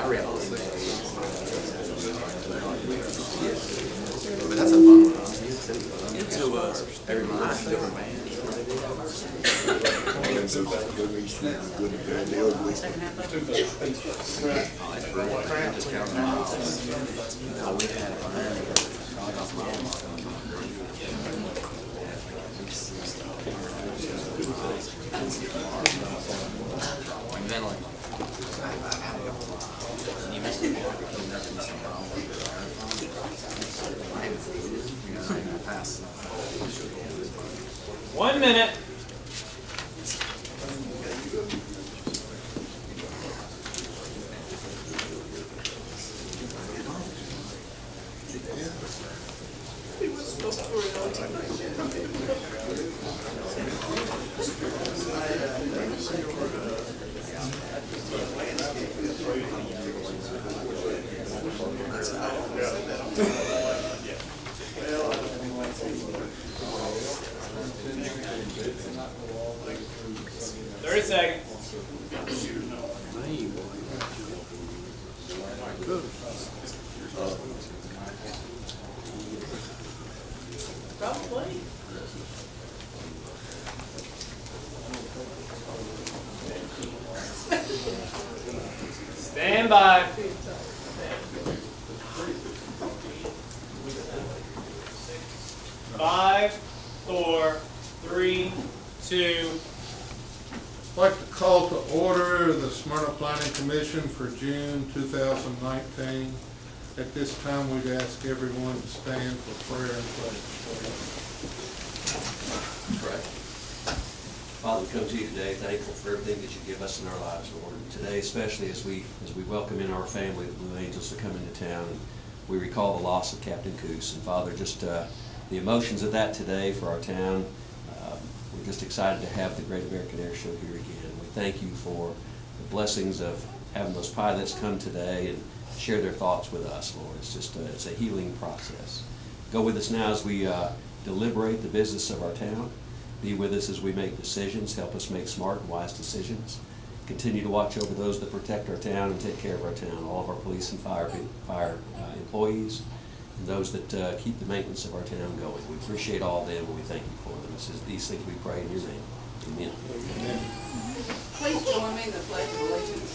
I realize that. But that's a fun one. It was. Every month, different band. Just counting them off. No, we had a band. Mentally. You missed it. 1 minute. Stand by. 5, 4, 3, 2. I'd like to call to order the Smyrna Planning Commission for June 2019. At this time, we'd ask everyone to stand for prayer and pledge. Correct. Father, we come to you today thankful for everything that you give us in our lives, Lord. Today, especially as we welcome in our family, the Blue Angels, to come into town, and we recall the loss of Captain Coos. And Father, just the emotions of that today for our town. We're just excited to have the Great American Air Show here again. We thank you for the blessings of having those pilots come today and share their thoughts with us, Lord. It's just it's a healing process. Go with us now as we deliberate the business of our town. Be with us as we make decisions. Help us make smart and wise decisions. Continue to watch over those that protect our town and take care of our town, all of our police and fire employees, and those that keep the maintenance of our town going. We appreciate all of them, and we thank you for them. These things we pray in your name. Amen. Amen. Please join me in the Pledge of Allegiance.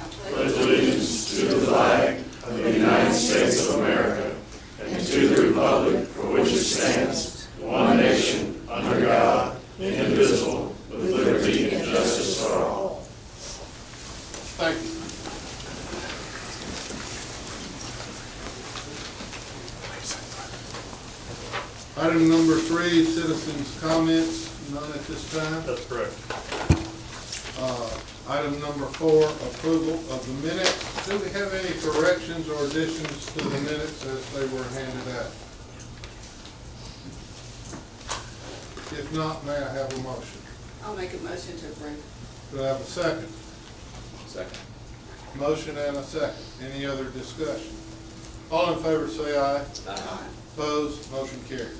I pledge allegiance to the flag of the United States of America and to the republic for which it stands, one nation, under God, indivisible, with liberty and justice for all. Thank you. Item number 3, citizens' comments. None at this time. That's correct. Item number 4, approval of the minutes. Do we have any corrections or additions to the minutes as they were handed out? If not, may I have a motion? I'll make a motion to approve. Do I have a second? Second. Motion and a second. Any other discussion? All in favor say aye. Aye. Opposed? Motion carried.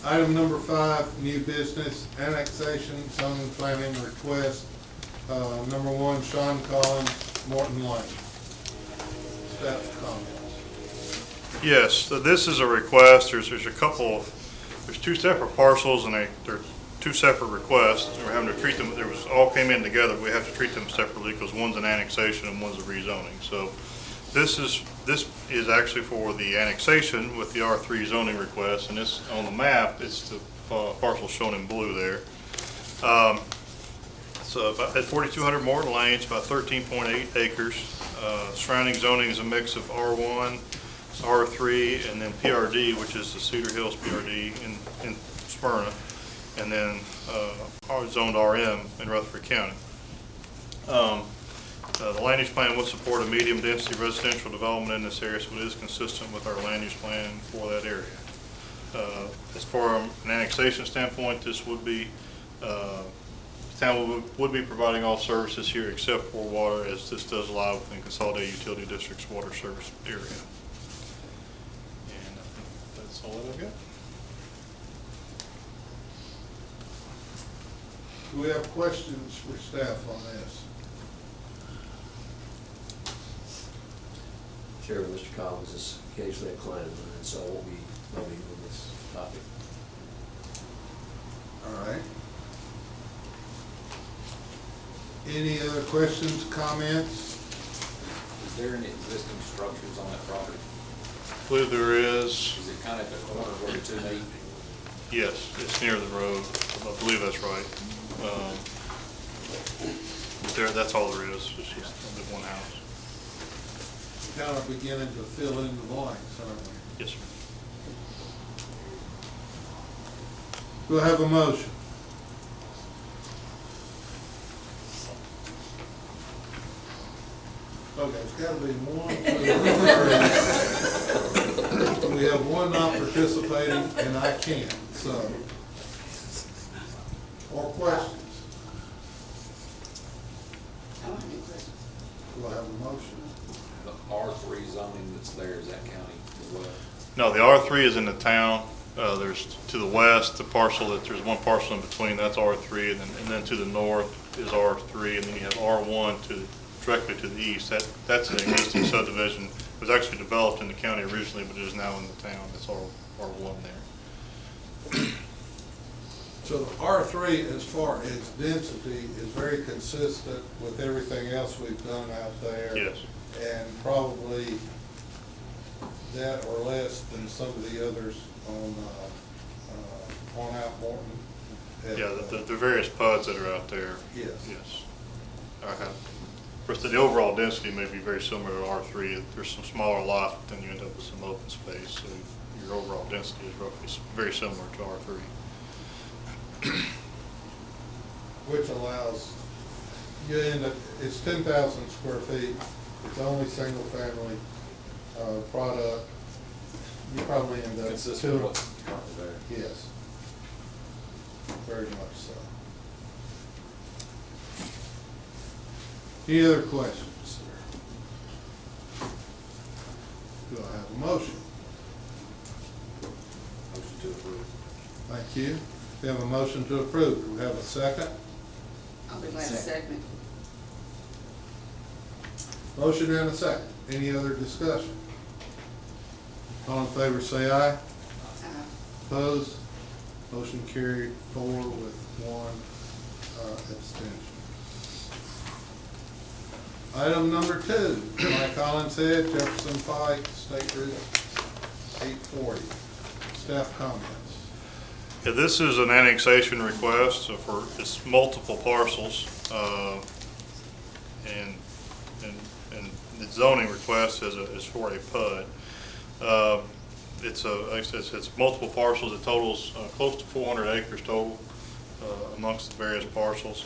Item number 5, new business, annexation, zoning planning request. Number 1, Sean Collins, Morton Lane. Staff comments. Yes, so this is a request. There's a couple of, there's 2 separate parcels and they're 2 separate requests. We're having to treat them, all came in together. We have to treat them separately because one's an annexation and one's a rezoning. So this is actually for the annexation with the R3 zoning request, and this on the map, it's the parcel shown in blue there. So at 4200 Morton Lane, it's about 13.8 acres. Surrounding zoning is a mix of R1, R3, and then PRD, which is the Cedar Hills PRD in Smyrna, and then zoned RM in Rutherford County. The land use plan would support a medium density residential development in this area, so it is consistent with our land use plan for that area. As far as an annexation standpoint, this would be, the town would be providing all services here except for water, as this does lie within Consolidated Utility District's water service area. And I think that's all that I've got. Do we have questions for staff on this? Chairman, Mr. Collins is occasionally a client of mine, so I won't be voting on this topic. All right. Any other questions, comments? Is there any existing structures on that property? I believe there is, Is it kind of at the corner where the two meet? yes, it's near the road. I believe that's right. There, that's all there is. It's just the one house. Kind of beginning to fill in the blanks, aren't we? Yes, sir. Do I have a motion? Okay, it's gotta be 1, 2, 3. We have one not participating, and I can't, so. Or questions? I don't have any questions. Do I have a motion? The R3 zoning that's there, is that county as well? No, the R3 is in the town. There's to the west, the parcel that, there's one parcel in between, that's R3, and then to the north is R3, and then you have R1 directly to the east. That's an existing subdivision. It was actually developed in the county originally, but it is now in the town. It's R1 there. So the R3, as far as density, is very consistent with everything else we've done out there. Yes. And probably that or less than some of the others on out Morton. Yeah, the various PUDs that are out there. Yes. Yes. Okay. Of course, the overall density may be very similar to R3. There's some smaller lots, but then you end up with some open space. So your overall density is roughly very similar to R3. Which allows, you end up, it's 10,000 square feet, it's only single family, product. You probably end up. Consistent with what's currently there. Yes. Very much so. Any other questions? Do I have a motion? Motion to approve. Thank you. We have a motion to approve. Do we have a second? I'll be glad to second it. Motion and a second. Any other discussion? All in favor say aye. Opposed? Motion carried 4 with 1 abstention. Item number 2, Mike Collins Head, Jefferson Pike, State Route 840. Staff comments. Yeah, this is an annexation request for, it's multiple parcels, and the zoning request is for a PUD. It's like I said, it's multiple parcels. It totals close to 400 acres total amongst the various parcels.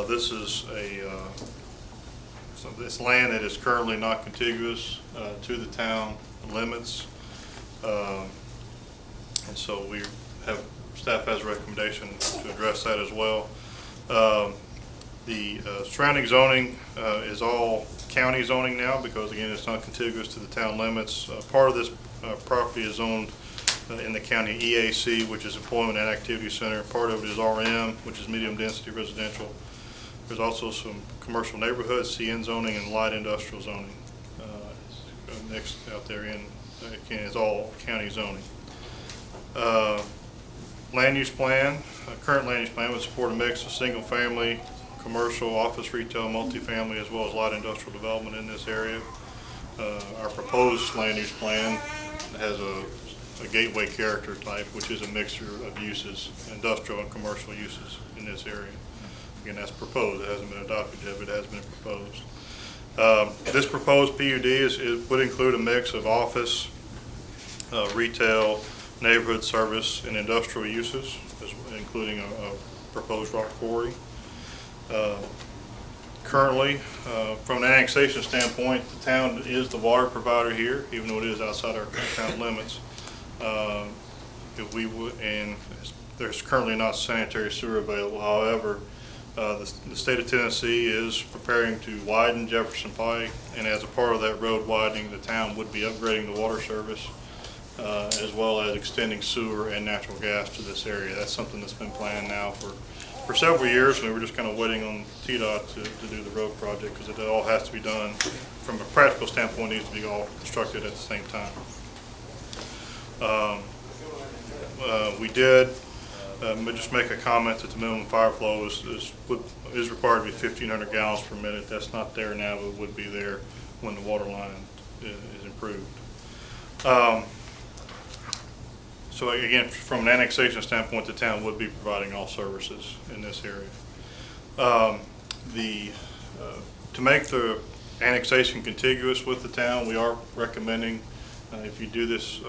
This is it's land that is currently not contiguous to the town limits, and so staff has a recommendation to address that as well. The surrounding zoning is all county zoning now because, again, it's not contiguous to the town limits. Part of this property is owned in the county EAC, which is Employment and Activity Center. Part of it is RM, which is medium density residential. There's also some commercial neighborhoods, CN zoning, and light industrial zoning mixed out there in, again, it's all county zoning. Land use plan, current land use plan would support a mix of single family, commercial, office, retail, multifamily, as well as light industrial development in this area. Our proposed land use plan has a gateway character type, which is a mixture of uses, industrial and commercial uses in this area. Again, that's proposed. It hasn't been adopted yet, but it has been proposed. This proposed PUD would include a mix of office, retail, neighborhood service, and industrial uses, including a proposed rock quarry. Currently, from an annexation standpoint, the town is the water provider here, even though it is outside our town limits. There's currently not sanitary sewer available. However, the state of Tennessee is preparing to widen Jefferson Pike, and as a part of that road widening, the town would be upgrading the water service as well as extending sewer and natural gas to this area. That's something that's been planned now for for several years, and we were just kind of waiting on TDOT to do the road project, because it all has to be done, from a practical standpoint, needs to be all constructed at the same time. We did just make a comment that the minimum fire flow is required to be 1,500 gallons per minute. That's not there now, but would be there when the water line is improved. So again, from an annexation standpoint, the town would be providing all services in this area. To make the annexation contiguous with the town, we are recommending, if you do this,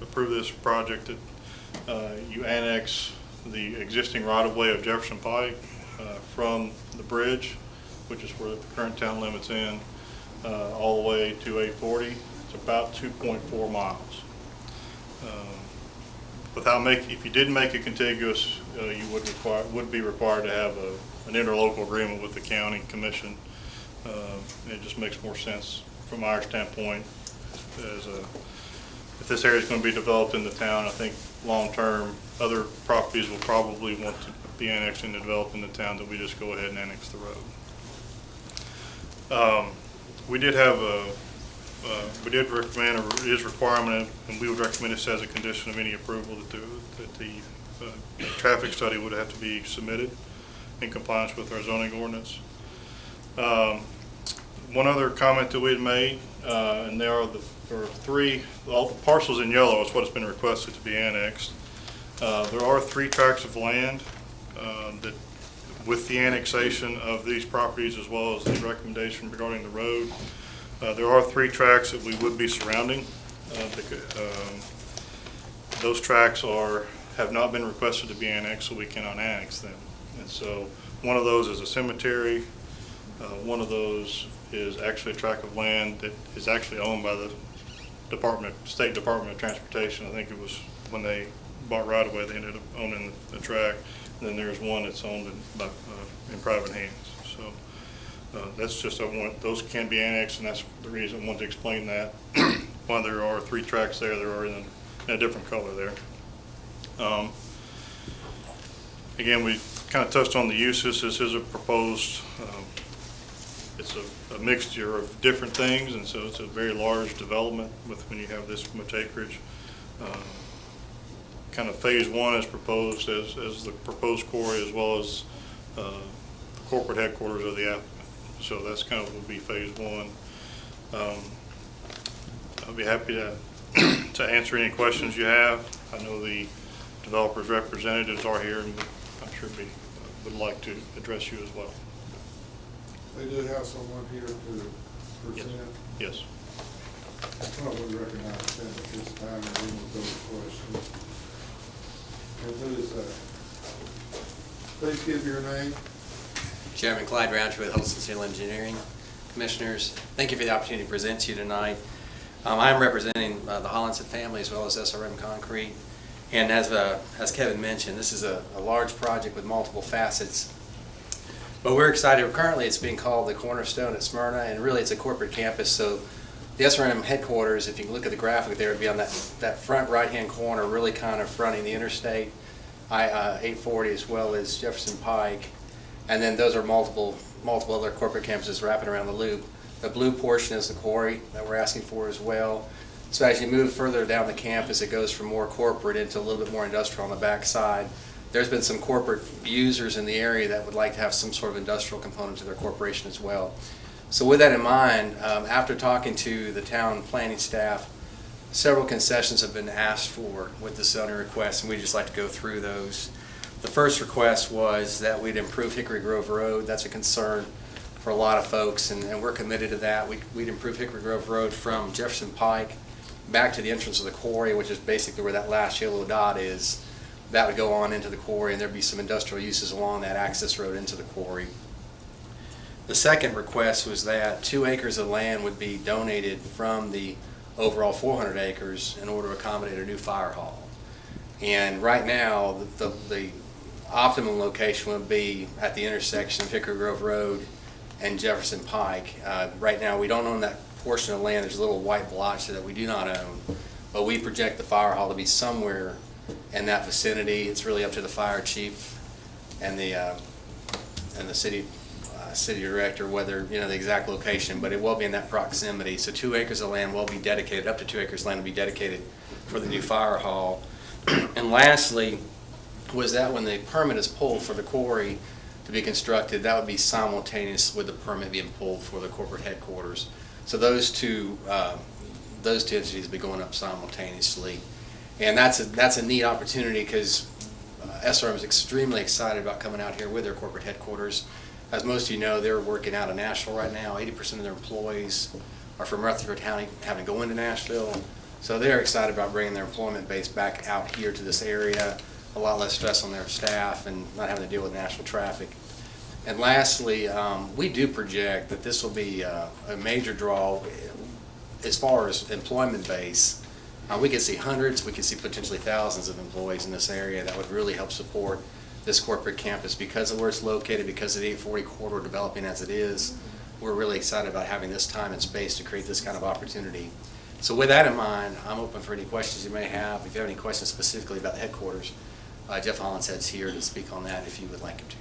approve this project, that you annex the existing right-of-way of Jefferson Pike from the bridge, which is where the current town limits in, all the way to 840. It's about 2.4 miles. If you did make it contiguous, you would be required to have an interlocal agreement with the county commission. It just makes more sense from our standpoint. If this area is going to be developed in the town, I think long-term other properties will probably want to be annexed and developed in the town, that we just go ahead and annex the road. We did recommend, or it is requirement, and we would recommend this as a condition of any approval, that the traffic study would have to be submitted in compliance with our zoning ordinance. One other comment that we had made, and there are three, all the parcels in yellow is what has been requested to be annexed. There are 3 tracts of land that, with the annexation of these properties, as well as the recommendation regarding the road, there are 3 tracts that we would be surrounding. Those tracts have not been requested to be annexed, so we cannot annex them. And so one of those is a cemetery. One of those is actually a tract of land that is actually owned by the State Department of Transportation. I think it was when they bought right-of-way, they ended up owning the tract. And then there's one that's owned in private hands. So that's just, those can be annexed, and that's the reason I wanted to explain that. While there are 3 tracts there, there are in a different color there. Again, we kind of touched on the uses. This is a proposed, it's a mixture of different things, and so it's a very large development when you have this much acreage. Kind of phase 1 is proposed as the proposed quarry, as well as the corporate headquarters of the applicant. So that's kind of will be phase 1. I'll be happy to answer any questions you have. I know the developers' representatives are here, and I'm sure would like to address you as well. They do have someone here to present. Yes. I would recognize them at this time, and then we'll go to questions. And who is that? Please give your name. Chairman Clyde Roundtree with Holston Steel Engineering. Commissioners, thank you for the opportunity to present to you tonight. I'm representing the Hollinson family as well as SRM Concrete. And as Kevin mentioned, this is a large project with multiple facets. But we're excited. Currently it's being called the Cornerstone at Smyrna, and really it's a corporate campus. So the SRM headquarters, if you look at the graphic there, would be on that front right-hand corner, really kind of fronting the interstate, I-840 as well as Jefferson Pike. And then those are multiple other corporate campuses wrapping around the loop. The blue portion is the quarry that we're asking for as well. So as you move further down the campus, it goes from more corporate into a little bit more industrial on the back side. There's been some corporate users in the area that would like to have some sort of industrial component to their corporation as well. So with that in mind, after talking to the town planning staff, several concessions have been asked for with the zoning request, and we'd just like to go through those. The first request was that we'd improve Hickory Grove Road. That's a concern for a lot of folks, and we're committed to that. We'd improve Hickory Grove Road from Jefferson Pike back to the entrance of the quarry, which is basically where that last yellow dot is. That would go on into the quarry, and there'd be some industrial uses along that access road into the quarry. The second request was that 2 acres of land would be donated from the overall 400 acres in order to accommodate a new fire hall. And right now, the optimum location would be at the intersection of Hickory Grove Road and Jefferson Pike. Right now, we don't own that portion of land. There's a little white blotch that we do not own, but we project the fire hall to be somewhere in that vicinity. It's really up to the fire chief and the city director, whether, the exact location, but it will be in that proximity. So 2 acres of land will be dedicated, up to 2 acres of land will be dedicated for the new fire hall. And lastly, was that when the permit is pulled for the quarry to be constructed, that would be simultaneous with the permit being pulled for the corporate headquarters. So those two entities will be going up simultaneously. And that's a neat opportunity because SRM is extremely excited about coming out here with their corporate headquarters. As most of you know, they're working out of Nashville right now. 80% of their employees are from Rutherford County, having to go into Nashville. So they're excited about bringing their employment base back out here to this area, a lot less stress on their staff and not having to deal with Nashville traffic. And lastly, we do project that this will be a major draw as far as employment base. We could see hundreds, we could see potentially thousands of employees in this area that would really help support this corporate campus because of where it's located, because of the 840 corridor developing as it is. We're really excited about having this time and space to create this kind of opportunity. So with that in mind, I'm open for any questions you may have. If you have any questions specifically about the headquarters, Jeff Hollinshead's here to speak on that if you would like him to.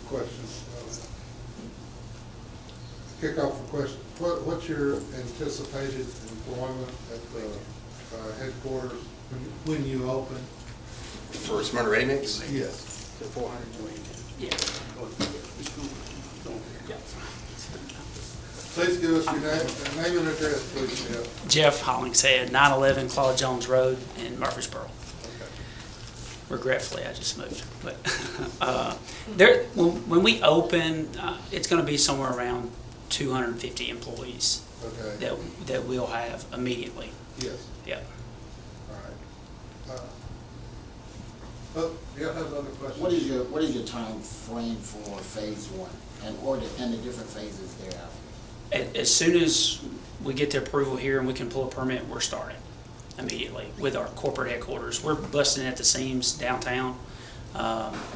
Questions? Kick off for questions. What's your anticipated employment at the headquarters when you open? For Smyrna Ready Mix? Yes. The 420. Yeah. Please give us your name and address, please, Jeff. Jeff Hollingshead, 911 Claude Jones Road in Murfreesboro. Okay. Regretfully, I just moved. But when we open, it's going to be somewhere around 250 employees Okay. that we'll have immediately. Yes. Yep. All right. Oh, do you have other questions? What is your time frame for phase one and the different phases thereafter? As soon as we get the approval here and we can pull a permit, we're starting immediately with our corporate headquarters. We're busting at the seams downtown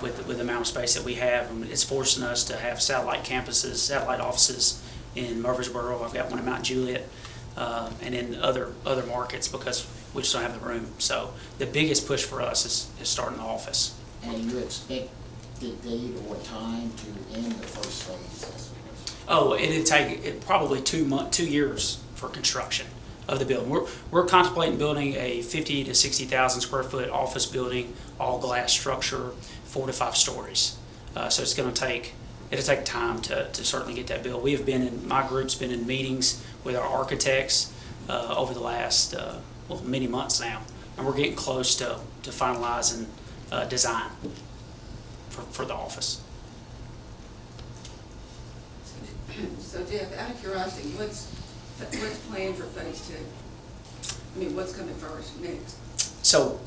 with the amount of space that we have. And it's forcing us to have satellite campuses, satellite offices in Murfreesboro. I've got one in Mount Juliet and in other markets because we just don't have the room. So the biggest push for us is starting the office. And you expect the date or time to end the first phase? Oh, it'd take probably 2 years for construction of the building. We're contemplating building a 50 to 60,000 square foot office building, all glass structure, 4 to 5 stories. So it's going to take time to certainly get that built. My group's been in meetings with our architects over the last many months now, and we're getting close to finalizing design for the office. So Jeff, out of curiosity, what's planned for phase two? I mean, what's coming first, next? So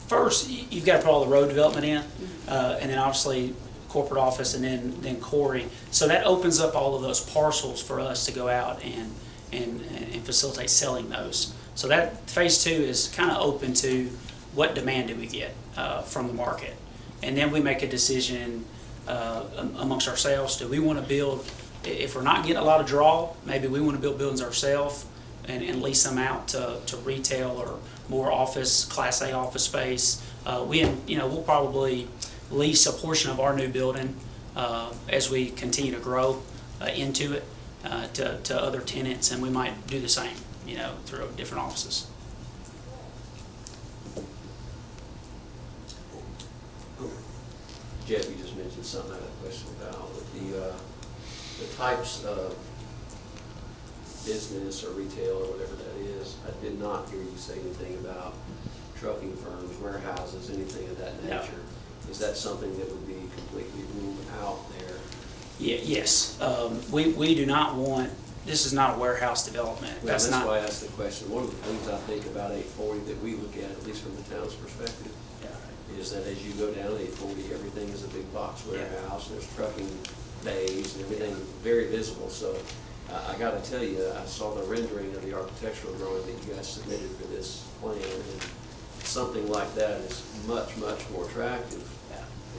first, you've got to put all the road development in, and then obviously corporate office, and then quarry. So that opens up all of those parcels for us to go out and facilitate selling those. So that phase two is kind of open to what demand do we get from the market, and then we make a decision amongst ourselves. Do we want to build? If we're not getting a lot of draw, maybe we want to build buildings ourselves and lease them out to retail or more office, Class A office space. We'll probably lease a portion of our new building as we continue to grow into it to other tenants, and we might do the same, through different offices. Jeff, you just mentioned something I had a question about with the types of business or retail or whatever that is. I did not hear you say anything about trucking firms, warehouses, anything of that No. nature. Is that something that would be completely ruled out there? Yes. We do not want, this is not a warehouse development. Well, that's not. why I asked the question. One of the things I think about 840 that we look at least from the town's perspective, is that as you go down 840, everything is a big box warehouse, there's trucking bays and everything very visible. So I got to tell you, I saw the rendering of the architectural drawing that you guys submitted for this plan, and something like that is much, much more attractive,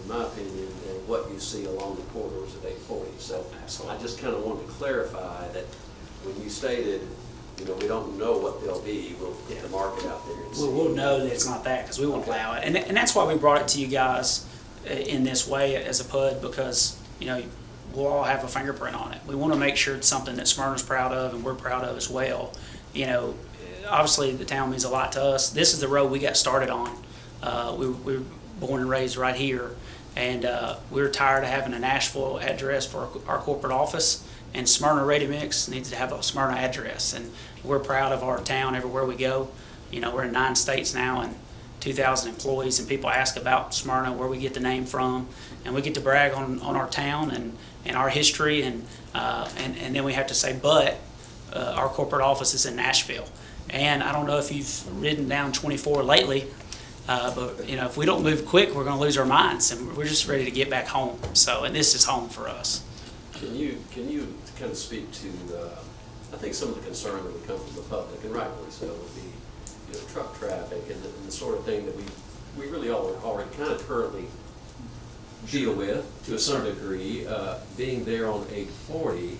in my opinion, than what you see along the corridors of 840. So I just kind of wanted to clarify that when you stated You know, we don't know what they'll be. We'll put the market out there and see. We'll know that it's not that, because we won't allow it. And that's why we brought it to you guys in this way as a PUD, because, you know, we'll all have a fingerprint on it. We want to make sure it's something that Smyrna's proud of and we're proud of as well. You know, obviously the town means a lot to us. This is the road we got started on. We were born and raised right here, and we were tired of having a Nashville address for our corporate office, and Smyrna Ready Mix needs to have a Smyrna address, and we're proud of our town everywhere we go. You know, we're in 9 states now and 2,000 employees, and people ask about Smyrna, where we get the name from, and we get to brag on our town and our history, and then we have to say, but our corporate office is in Nashville. And I don't know if you've ridden down 24 lately, but you know, if we don't move quick, we're going to lose our minds, and we're just ready to get back home. So, and this is home for us. Can you kind of speak to, I think some of the concern that would come from the public, and rightfully so, would be, you know, truck traffic and the sort of thing that we really already kind of currently deal with to some degree. Being there on 840,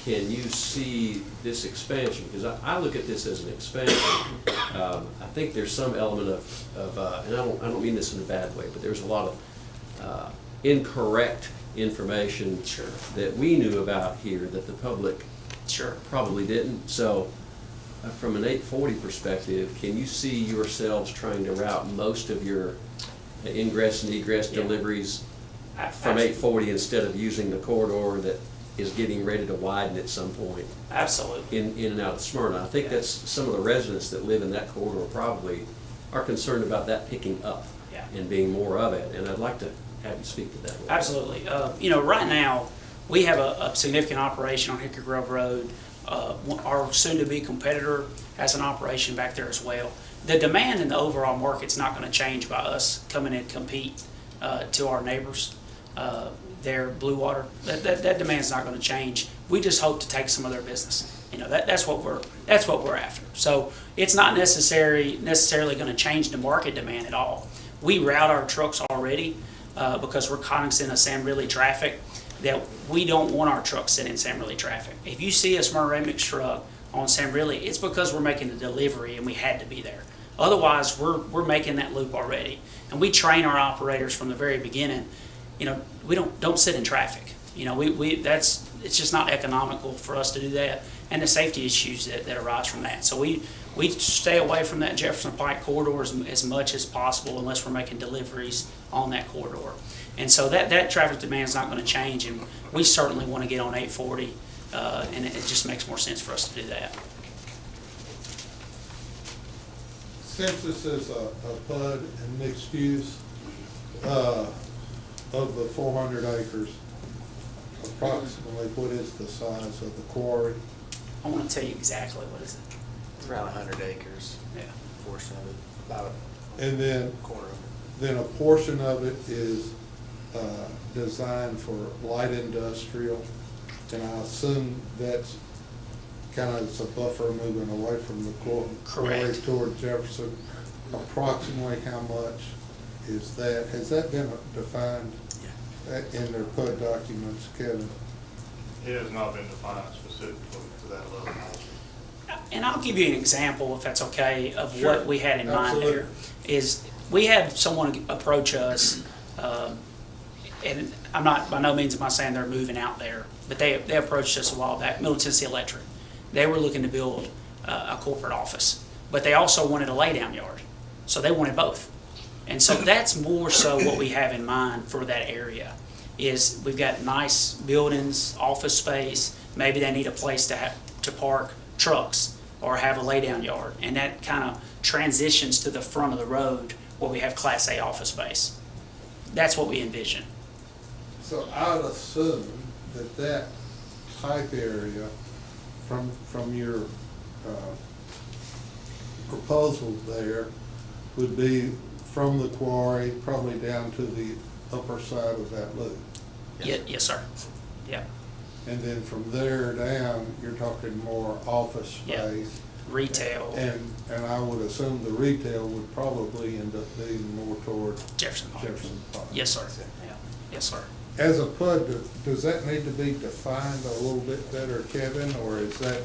can you see this expansion? Because I look at this as an expansion. I think there's some element of and I don't mean this in a bad way, but there's a lot of incorrect information that we knew about here that the public probably didn't. So from an 840 perspective, can you see yourselves trying to route most of your ingress and egress deliveries from 840 instead of using the corridor that is getting ready to widen at some point? Absolutely. In and out of Smyrna. I think that's some of the residents that live in that corridor probably are concerned about that picking up and being more of it. And I'd like to have you speak to that. Absolutely. You know, right now, we have a significant operation on Hickory Grove Road. Our soon-to-be competitor has an operation back there as well. The demand in the overall market's not going to change by us coming in and compete to our neighbors. Their Blue Water, that demand's not going to change. We just hope to take some of their business. You know, that's what we're after. So it's not necessarily going to change the market demand at all. We route our trucks already because we're cognizant of Samrilli traffic, that we don't want our trucks sitting in Samrilli traffic. If you see a Smyrna Ready Mix truck on Samrilli, it's because we're making a delivery and we had to be there. Otherwise, we're making that loop already, and we train our operators from the very beginning. You know, we don't sit in traffic. You know, it's just not economical for us to do that, and the safety issues that arise from that. So we stay away from that Jefferson Pike corridor as much as possible unless we're making deliveries on that corridor. And so that traffic demand is not going to change, and we certainly want to get on 840, and it just makes more sense for us to do that. Since this is a PUD and mixed use, of the 400 acres, approximately what is the size of the quarry? I want to tell you exactly what is it. It's around 100 acres. Yeah. Portion of it, about And then, a quarter of it. then a portion of it is designed for light industrial, and I assume that's kind of as a buffer moving away from the quarry Correct. toward Jefferson. Approximately how much is that? Has that been defined in their PUD documents, Kevin? It has not been defined specifically to that level. And I'll give you an example, if that's okay, of Sure. what we had in mind Absolutely. there. Is we had someone approach us, and I'm not, by no means am I saying they're moving out there, but they approached us a while back, Middle Tennessee Electric. They were looking to build a corporate office, but they also wanted a laydown yard. So they wanted both. And so that's more so what we have in mind for that area, is we've got nice buildings, office space, maybe they need a place to park trucks or have a laydown yard, and that kind of transitions to the front of the road where we have Class A office space. That's what we envision. So I would assume that type area from your proposal there would be from the quarry probably down to the upper side of that loop. Yes, sir. Yeah. And then from there down, you're talking more office Yeah. space. Retail, And I would assume the retail would probably end up being more toward Jefferson Park. Jefferson Park. Yes, sir. Yeah. Yes, sir. As a PUD, does that need to be defined a little bit better, Kevin, or is that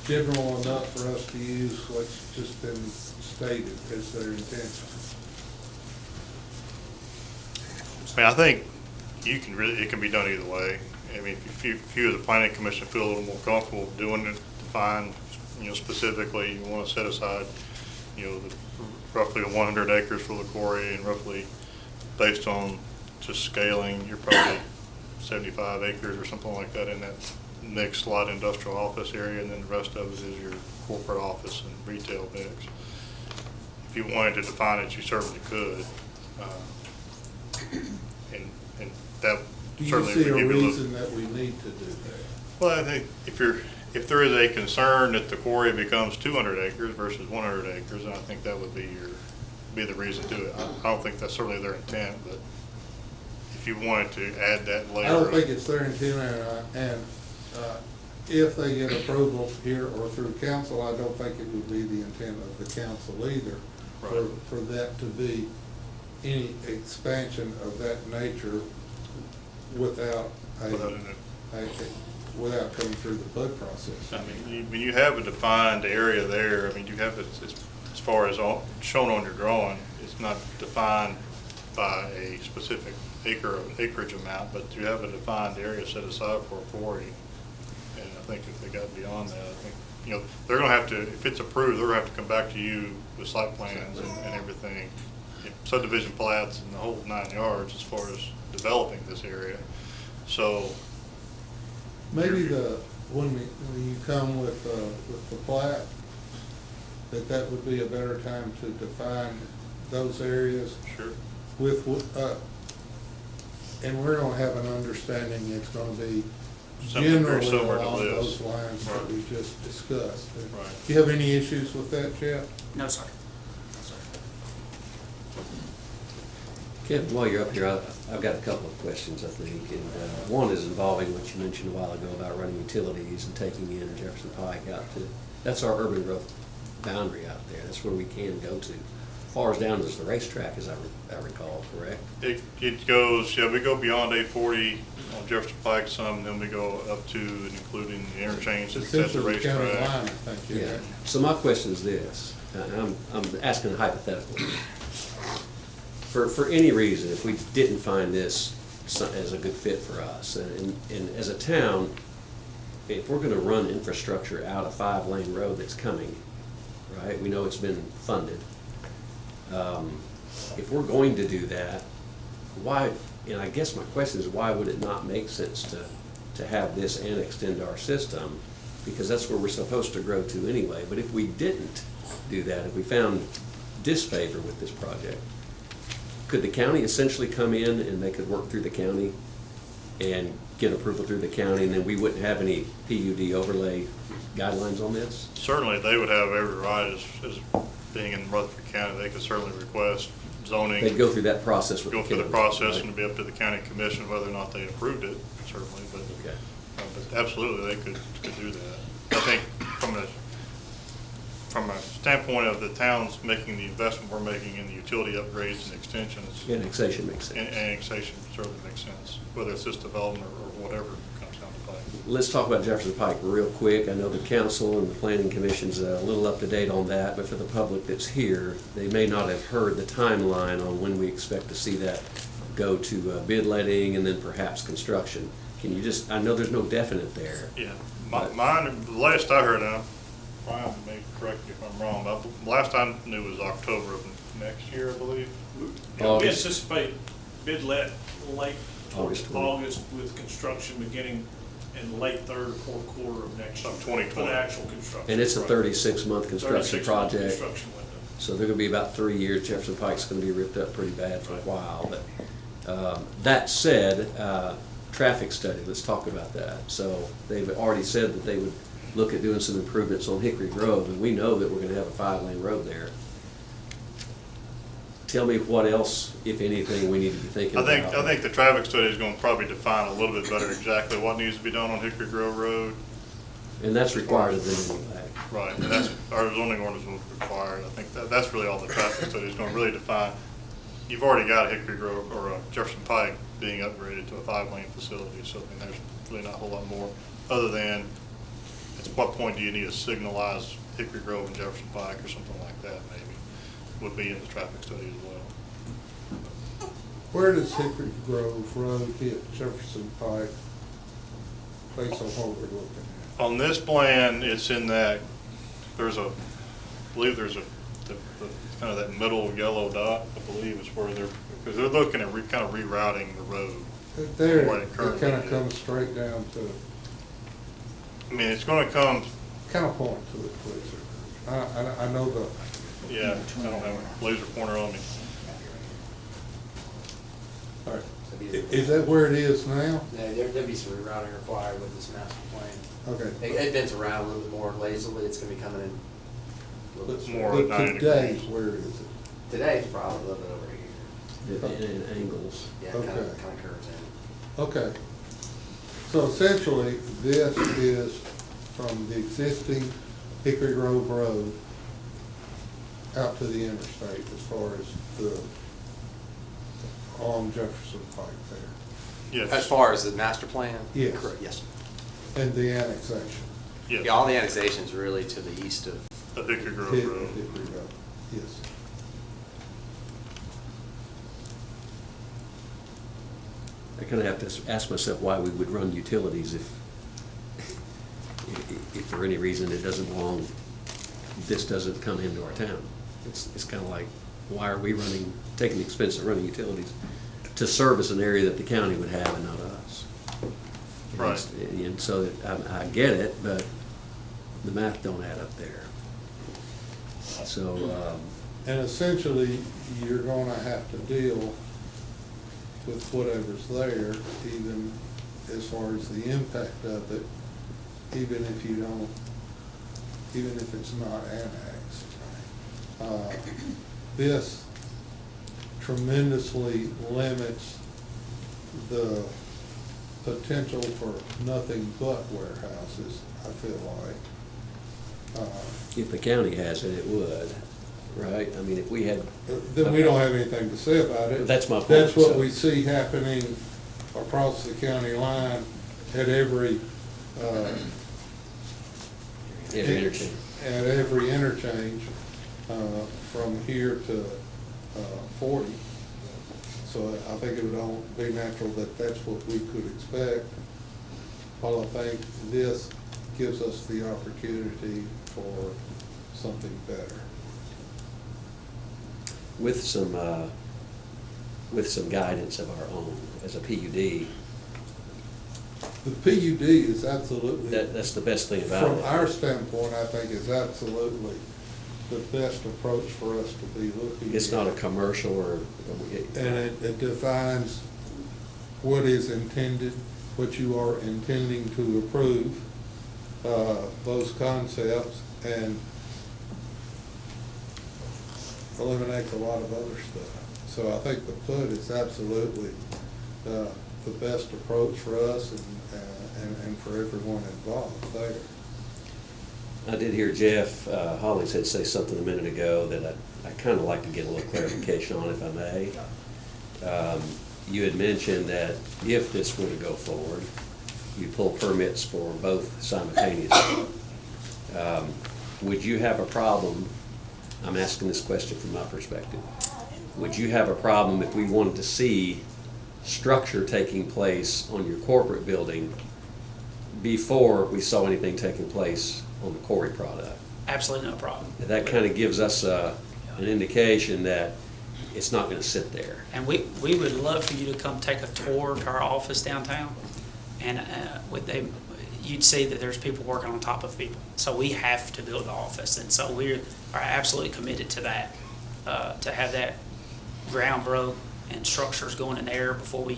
general enough for us to use what's just been stated as their intention. I mean, I think you can really, it can be done either way. I mean, if you as a planning commission feel a little more comfortable doing it, define, specifically, you want to set aside, roughly 100 acres for the quarry, and roughly based on just scaling, you're probably 75 acres or something like that in that mixed light industrial office area, and then the rest of it is your corporate office and retail mix. If you wanted to define it, you certainly could. And that Do you certainly see would a give you a little. reason that we need to do that? Well, I think if there is a concern that the quarry becomes 200 acres versus 100 acres, then I think that would be the reason to do it. I don't think that's certainly their intent, but if you wanted to add that later. I don't think it's their intent, and if they get approval here or through council, I don't think it would be the intent of the council either Right. for that to be any expansion of that nature without without coming through the bud process. I mean, when you have a defined area there, I mean, you have it as far as shown on your drawing, it's not defined by a specific acreage amount, but you have a defined area set aside for a quarry. And I think if they got beyond that, I think, they're gonna have to, if it's approved, they're gonna have to come back to you with site plans and everything, subdivision plats and the whole 9 yards as far as developing this area. So Maybe when you come with the plat, that would be a better time to define those areas. Sure. And we're gonna have an understanding it's gonna be Something very generally similar to along this. those lines that Right. we just discussed. Right. Do you have any issues with that, Jeff? No, sir. Kevin, while you're up here, I've got a couple of questions, I think. And one is involving what you mentioned a while ago about running utilities and taking in Jefferson Pike out to, that's our urban growth boundary out there. That's where we can go to. As far as down as the racetrack, as I recall, correct? It goes, we go beyond 840 on Jefferson Pike some, then we go up to and including the interchange that's at the Essentially the county racetrack. line, I think, yeah. So my question is this, and I'm asking a hypothetical. For any reason, if we didn't find this as a good fit for us, and as a town, if we're gonna run infrastructure out a 5-lane road that's coming, right, we know it's been funded. If we're going to do that, why, and I guess my question is, why would it not make sense to have this annexed into our system? Because that's where we're supposed to grow to anyway. But if we didn't do that, if we found disfavor with this project, could the county essentially come in and they could work through the county and get approval through the county, and then we wouldn't have any PUD overlay guidelines on this? Certainly, they would have every right as being in Rutherford County, they could certainly request zoning. They'd go through that process with the Go county. through the process, right? and it'd be up to the county commission whether or not they approved it, certainly, but. Okay. But absolutely, they could do that. I think from a standpoint of the towns making the investment we're making in the utility upgrades and extensions, Annexation makes sense. annexation certainly makes sense, whether it's this development or whatever comes down to play. Let's talk about Jefferson Pike real quick. I know the council and the planning commission's a little up to date on that, but for the public that's here, they may not have heard the timeline on when we expect to see that go to bid letting and then perhaps construction. Can you just, I know there's no definite there. Yeah, mine, the last I heard, Brian may correct me if I'm wrong, but the last I knew was October of next year, I believe. We August. anticipate bid let late August 20. August with construction beginning in late third or fourth quarter of next year. Of 2020. For the actual construction. And it's a Right. 36-month construction 36-month project. construction window. So they're gonna be about 3 years. Jefferson Pike's gonna be ripped up pretty bad for a while, but, that said, traffic study, let's talk about that. So they've already said that they would look at doing some improvements on Hickory Grove, and we know that we're gonna have a 5-lane road there. Tell me what else, if anything, we need to be thinking about. I think the traffic study is gonna probably define a little bit better exactly what needs to be done on Hickory Grove Road. And that's required of them anyway. Right, and that's, our zoning ordinance will require, I think that's really all the traffic study is gonna really define. You've already got a Hickory Grove or a Jefferson Pike being upgraded to a 5-lane facility, so I mean, there's really not a whole lot more, other than what point do you need to signalize Hickory Grove and Jefferson Pike or something like that, maybe, would be in the traffic study as well. Where does Hickory Grove Road hit Jefferson Pike, based on what we're looking at? On this plan, it's in that, I believe there's kind of that middle yellow dot, I believe is where because they're looking at kind of rerouting the road. There, from what it currently kind of is. comes straight down to, I mean, it's gonna come, kind of point to it, please, sir. I know the, yeah, I don't have a laser pointer on me. all right. Is that where it is now? No, there'd be some rerouting required with this master plan. Okay. It bends around a little bit more lazily, it's gonna be coming in a little bit. More But 90 today, degrees. where is it? Today, it's probably a little bit over here. In angles. Yeah, Okay. kind of curves in. Okay. So essentially, this is from the existing Hickory Grove Road out to the interstate as far as the, on Jefferson Pike there, As Yes, far as the master plan? Yes. Correct, yes. and the annexation. Yeah, yes, all the annexations really to the east of, the Hickory Grove Hickory Road. Grove, yes. I kind of have to ask myself why we would run utilities if for any reason it doesn't belong, this doesn't come into our town. It's kind of like, why are we taking the expense of running utilities to service an area that the county would have and not us? And Right. it's- And so I get it, but the math don't add up there. So, And essentially, you're gonna have to deal with whatever's there, even as far as the impact of it, even if you don't, even if it's not annexed. This tremendously limits the potential for nothing but warehouses, I feel like. if the county has it, it would, right? I mean, if we had, Then we don't have anything to say about it. That's my point, That's what so- we see happening across the county line at every, every interchange. at every interchange, from here to, 40. So I think it would all be natural that that's what we could expect. While I think this gives us the opportunity for something better. With some guidance of our own as a PUD, The PUD is absolutely. that's the best thing about From it. our standpoint, I think is absolutely the best approach for us to be looking at. It's not a commercial or. And it defines what is intended, what you are intending to approve, those concepts, and eliminates a lot of other stuff. So I think the PUD is absolutely the best approach for us and for everyone involved there. I did hear Jeff Hollingshead say something a minute ago that I kind of like to get a little clarification on, if I may. You had mentioned that if this were to go forward, you pull permits for both simultaneously. Would you have a problem, I'm asking this question from my perspective, would you have a problem if we wanted to see structure taking place on your corporate building before we saw anything taking place on the quarry product? Absolutely no problem. That kind of gives us an indication that it's not going to sit there. And we would love for you to come take a tour to our office downtown, and you'd see that there's people working on top of people. So we have to build the office, and so we are absolutely committed to that, to have that ground broke and structures going in there before we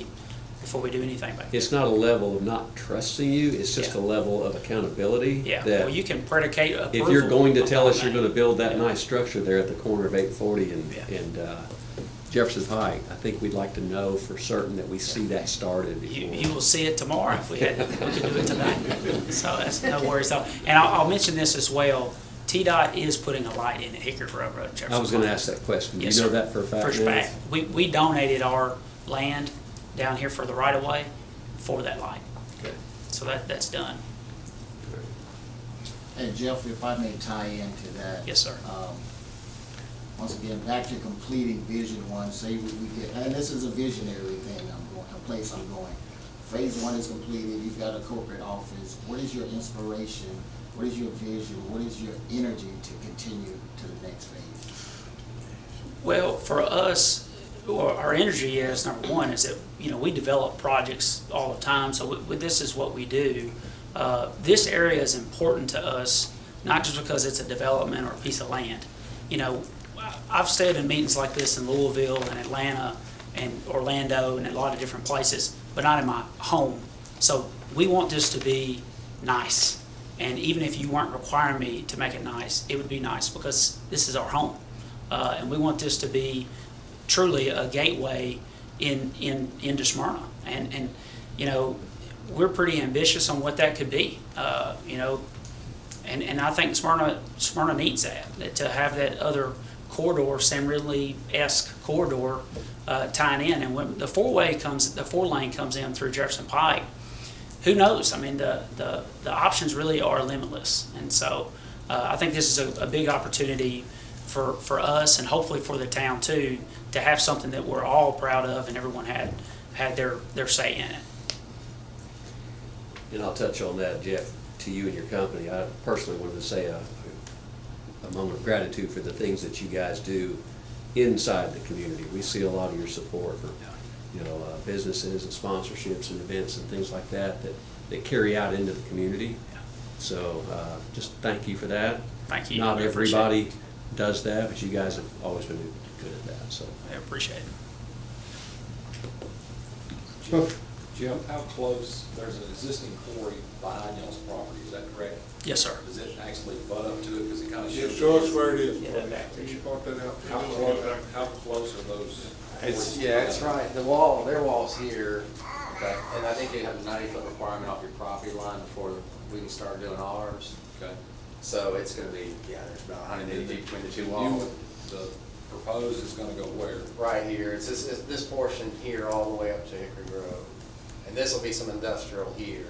do anything back there. It's not a level of not trusting you, it's just a level of accountability. Yeah, that well, you can predicate approval. if you're going to tell us upon you're going to build that Yeah. nice structure there at the corner of 840 Yeah. and Jefferson Pike, I think we'd like to know for certain that we see that started before. You will see it tomorrow if we could do it tonight. So that's no worries though. And I'll mention this as well. TDOT is putting a light in at Hickory Grove Road, Jefferson. I was going to Pike. ask that question. Do Yes, you know sir. that for a fact? For a Dennis? fact. We donated our land down here for the right of way for that light. Okay. So that's done. And Jeff, if I may tie into that. Yes, sir. Once again, back to completing Vision One, say we get, and this is a visionary thing a place I'm going. Phase one is completed, you've got a corporate office. What is your inspiration? What is your vision? What is your energy to continue to the next phase? Well, for us, our energy is, number one, is that, we develop projects all the time, so this is what we do. This area is important to us, not just because it's a development or a piece of land. I've stayed in meetings like this in Louisville and Atlanta and Orlando and a lot of different places, but not in my home. So we want this to be nice. And even if you weren't requiring me to make it nice, it would be nice because this is our home. And we want this to be truly a gateway into Smyrna. And we're pretty ambitious on what that could be. And I think Smyrna needs that, to have that other corridor, Sam Ridley-esque corridor tying in. And when the four lane comes in through Jefferson Pike, who knows? I mean, the options really are limitless. And so I think this is a big opportunity for us and hopefully for the town too, to have something that we're all proud of and everyone had their say in it. And I'll touch on that, Jeff, to you and your company. I personally wanted to say a moment of gratitude for the things that you guys do inside the community. We see a lot of your support for businesses and sponsorships and events and things like that carry out into the community. So just thank you for that. Thank you. Not everybody does that, but you guys have always been good at that. So I appreciate it. Jim, how close, there's an existing quarry behind y'all's property, is that correct? Yes, sir. Does it actually butt up to it, because it kind of Yeah, shows? show us where it is. Yeah, that picture. You brought that out. How close are those? It's right, their wall's here, okay, and I think you have a 90-foot requirement off your property line before we can start doing ours. Okay. So it's gonna be, there's about 180 feet between the two walls. The proposed is gonna go where? Right here, it's this portion here all the way up to Hickory Grove. And this will be some industrial here,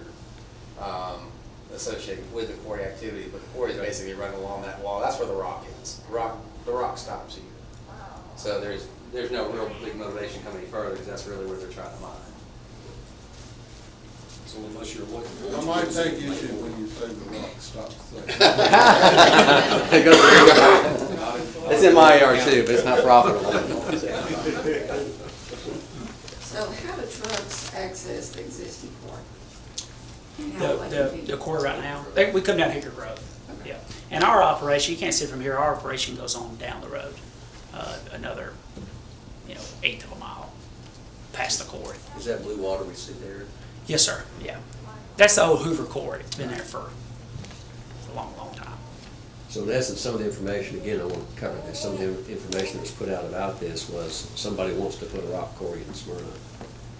associated with the quarry activity, but the quarry is basically running along that wall. That's where the rock is. The rock stops here. So there's no real big motivation coming any further, because that's really where they're trying to mine. So unless you're looking for. I might take issue when you say the rock stops there. It's in my yard too, but it's not profitable. So how do trucks access the existing quarry? And how will they The compete? quarry right now, we come down Hickory Grove. Okay. Yeah. And our operation, you can't see it from here, our operation goes on down the road, another, eighth of a mile past the quarry. is that blue water we see there? Yes, sir, yeah. That's the old Hoover quarry. It's been there for a long, long time. So in essence, some of the information, again, I want to cover this, some of the information that was put out about this was somebody wants to put a rock quarry in Smyrna.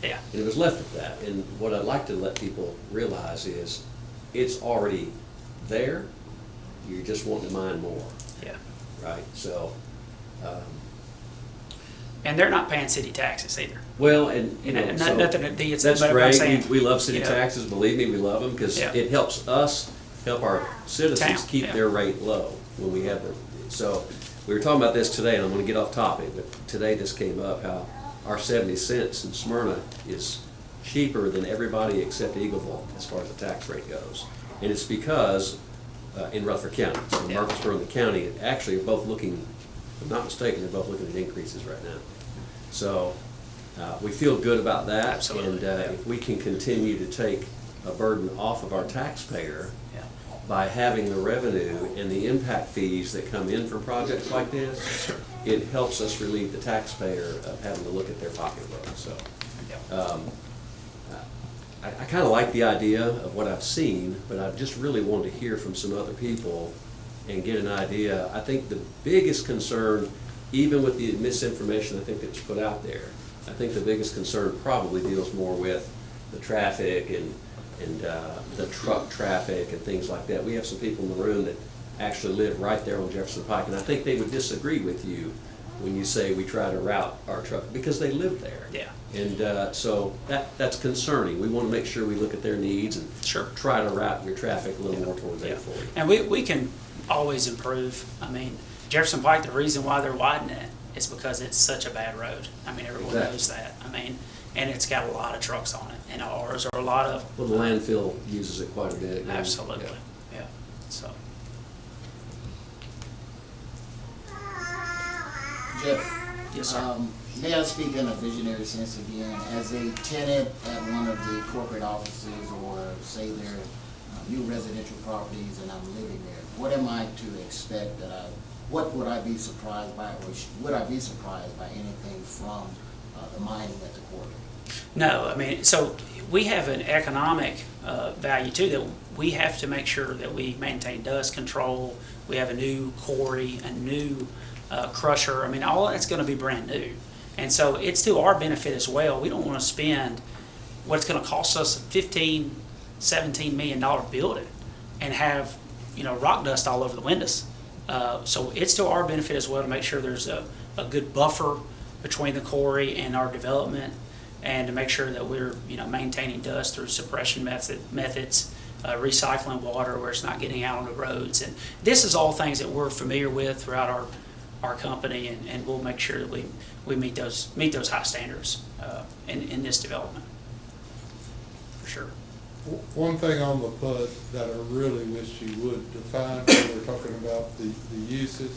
Yeah, And it was left at that. And what I'd like to let people realize is it's already there. You're just wanting to mine more, yeah. right? So, And they're not paying city taxes either. well, and so Nothing against that's but I'm saying, great. We love city you know, taxes. Believe me, we love them because Yeah. it helps us help our citizens Town, keep yeah. their rate low when we have them. So we were talking about this today, and I'm going to get off topic, but today this came up how our 70 cents in Smyrna is cheaper than everybody except Eagleville as far as the tax rate goes. And it's because in Rutherford County, so Yeah. Murfreesboro and the county actually are both looking, if I'm not mistaken, they're both looking at increases right now. So we feel good about that. Absolutely, And yeah. if we can continue to take a burden off of our taxpayer Yeah. by having the revenue and the impact fees that come in from projects like this, it helps us relieve the taxpayer of having to look at their pocketbook. So I kind of like the idea of what I've seen, but I just really want to hear from some other people and get an idea. I think the biggest concern, even with the misinformation I think that's put out there, I think the biggest concern probably deals more with the traffic and the truck traffic and things like that. We have some people in the room that actually live right there on Jefferson Pike, and I think they would disagree with you when you say we try to route our truck, because they live there. Yeah. And so that's concerning. We want to make sure we look at their needs and Sure. try to route your traffic a little more towards Yeah. 840. And we can always improve. I mean, Jefferson Pike, the reason why they're widening it is because it's such a bad road. I mean, everyone Exactly. knows that. I mean, and it's got a lot of trucks on it, and ours are a lot of. Well, the landfill uses it quite a bit. and- Absolutely, yeah. yeah, so. Jeff? Yes, sir. May I speak in a visionary sense again? As a tenant at one of the corporate offices, or say they're new residential properties and I'm living there, what am I to expect what would I be surprised by, or would I be surprised by anything from the mining at the quarry? No, I mean, so we have an economic value too, that we have to make sure that we maintain dust control. We have a new quarry, a new crusher. I mean, all that's going to be brand new. And so it's to our benefit as well. We don't want to spend what it's going to cost us $15, $17 million building and have, rock dust all over the windows. So it's to our benefit as well to make sure there's a good buffer between the quarry and our development, and to make sure that we're, maintaining dust through suppression methods, recycling water where it's not getting out on the roads. And this is all things that we're familiar with throughout our company, and we'll make sure that we meet those high standards in this development, for sure. One thing on the PUD that I really wish you would define, when we're talking about the uses,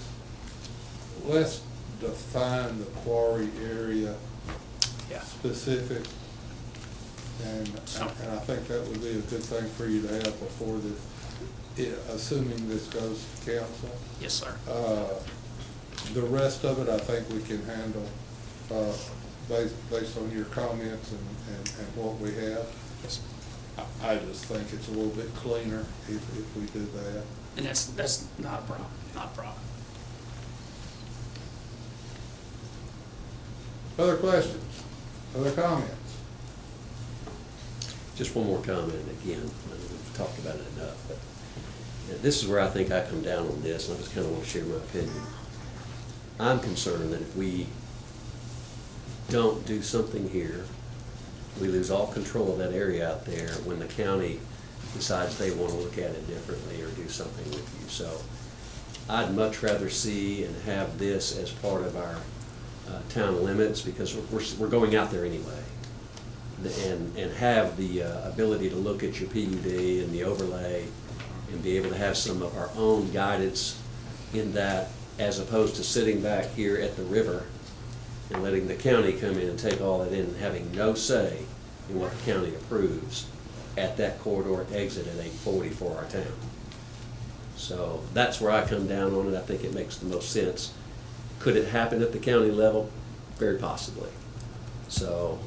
let's define the quarry area Yeah. specific. And I think that would be a good thing for you to have before assuming this goes to council. Yes, sir. The rest of it, I think we can handle, based on your comments and what we have. I just think it's a little bit cleaner if we do that. And that's not a problem, not a problem. Other questions? Other comments? Just one more comment again. We've talked about it enough, but this is where I think I come down on this, and I just kind of want to share my opinion. I'm concerned that if we don't do something here, we lose all control of that area out there when the county decides they want to look at it differently or do something with you. So I'd much rather see and have this as part of our town limits, because we're going out there anyway. And have the ability to look at your PUD and the overlay and be able to have some of our own guidance in that, as opposed to sitting back here at the river and letting the county come in and take all that in and having no say in what the county approves at that corridor exit at 840 for our town. So that's where I come down on it. I think it makes the most sense. Could it happen at the county level? Very possibly. So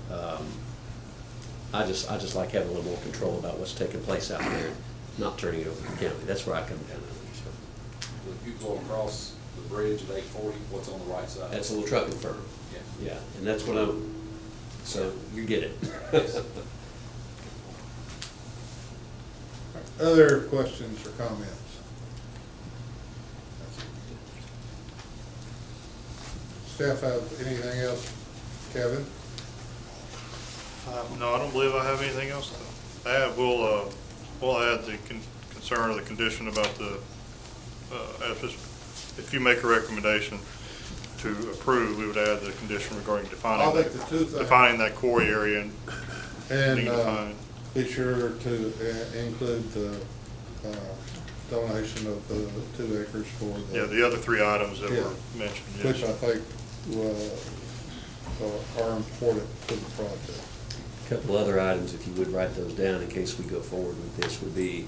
I just like having a little more control about what's taking place out there, not turning it over to the county. That's where I come down on it. So If you go across the bridge at 840, what's on the right side? that's a little trucking firm. Yeah. Yeah, and that's what so you get it. Other questions or comments? Staff have anything else? Kevin? No, I don't believe I have anything else to add. We'll add the concern or the condition about if you make a recommendation to approve, we would add the condition regarding I think the two things. defining that quarry area and And being defined. be sure to include the donation of the 2 acres for the. Yeah, the other 3 items that Yeah. were mentioned. yes. Which I think are important to the project. A couple other items, if you would write those down in case we go forward with this, would be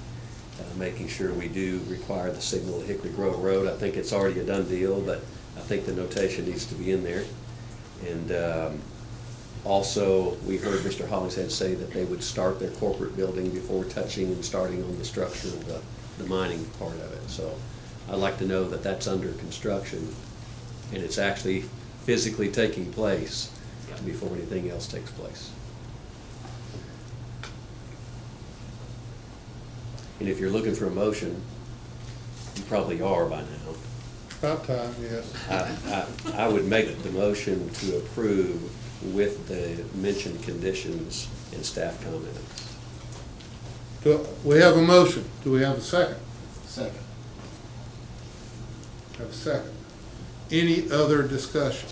making sure we do require the signal at Hickory Grove Road. I think it's already a done deal, but I think the notation needs to be in there. And also, we heard Mr. Hollingshead say that they would start their corporate building before touching and starting on the structure of the mining part of it. So I'd like to know that that's under construction and it's actually physically taking place before anything else takes place. And if you're looking for a motion, you probably are by now. About time, yes. I would make the motion to approve with the mentioned conditions and staff comments. We have a motion. Do we have a second? Second. Have a second. Any other discussion?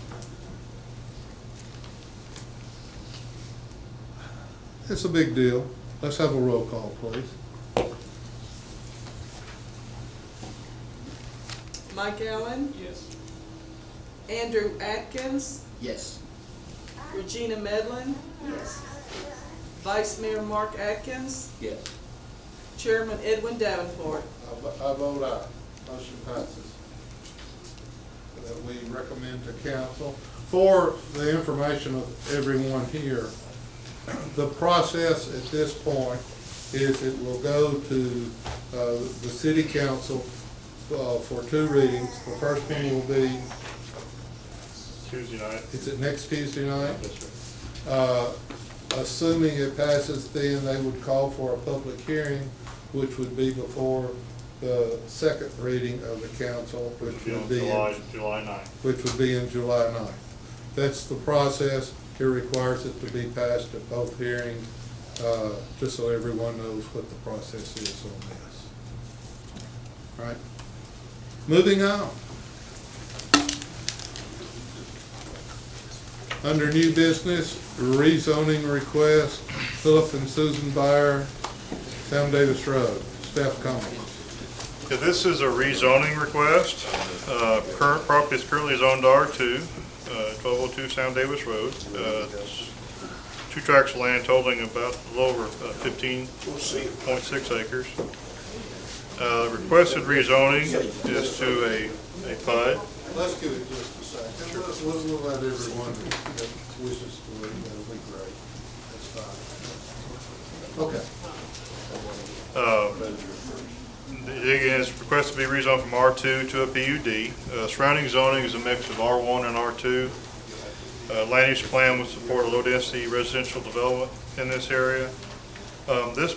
It's a big deal. Let's have a roll call, please. Mike Allen, Yes. Andrew Atkins, Yes. Regina Medlin, Yes. Vice Mayor Mark Atkins, Yes. Chairman Edwin Davenport. I vote aye. Motion passes. That we recommend to council. For the information of everyone here, the process at this point is it will go to the city council for 2 readings. The first one will be, Tuesday night. is it next Tuesday night? Yes, sir. Assuming it passes, then they would call for a public hearing, which would be before the second reading of the council, which would be July 9th. which would be in July 9th. That's the process. It requires it to be passed at both hearings, just so everyone knows what the process is on this. All right. Moving on. Under new business, rezoning request, Philip and Susan Byer, Sam Davis Road. Staff comments. Yeah, this is a rezoning request. Current property is currently zoned R2, 1202 Sam Davis Road. It's 2 tracts of land totaling about a little over 15.6 acres. Requested rezoning is to a PUD. Let's give it just a second. We'll let everyone that wishes to leave, that'll be great. That's fine. Okay. Again, it's requested to be rezoned from R2 to a PUD. Surrounding zoning is a mix of R1 and R2. Land use plan would support a low-density residential development in this area. This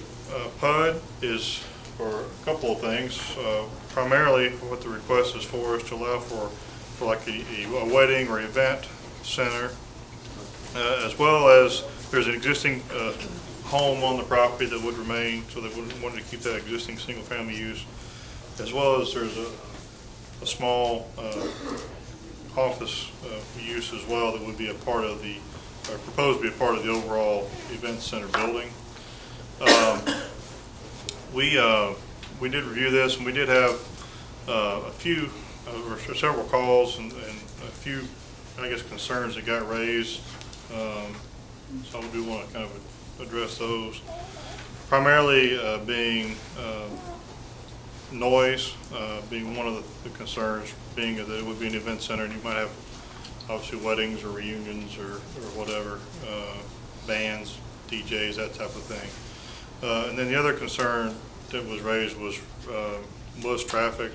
PUD is for a couple of things. Primarily, what the request is for is to allow for like a wedding or event center, as well as there's an existing home on the property that would remain, so they wouldn't want to keep that existing single-family use, as well as there's a small office use as well that would be a part of the, or proposed to be a part of the overall event center building. We did review this, and we did have a few, or several calls and a few, I guess, concerns that got raised. So we do want to kind of address those. Primarily being noise, being one of the concerns, being that it would be an event center and you might have obviously weddings or reunions or whatever, bands, DJs, that type of thing. And then the other concern that was raised was traffic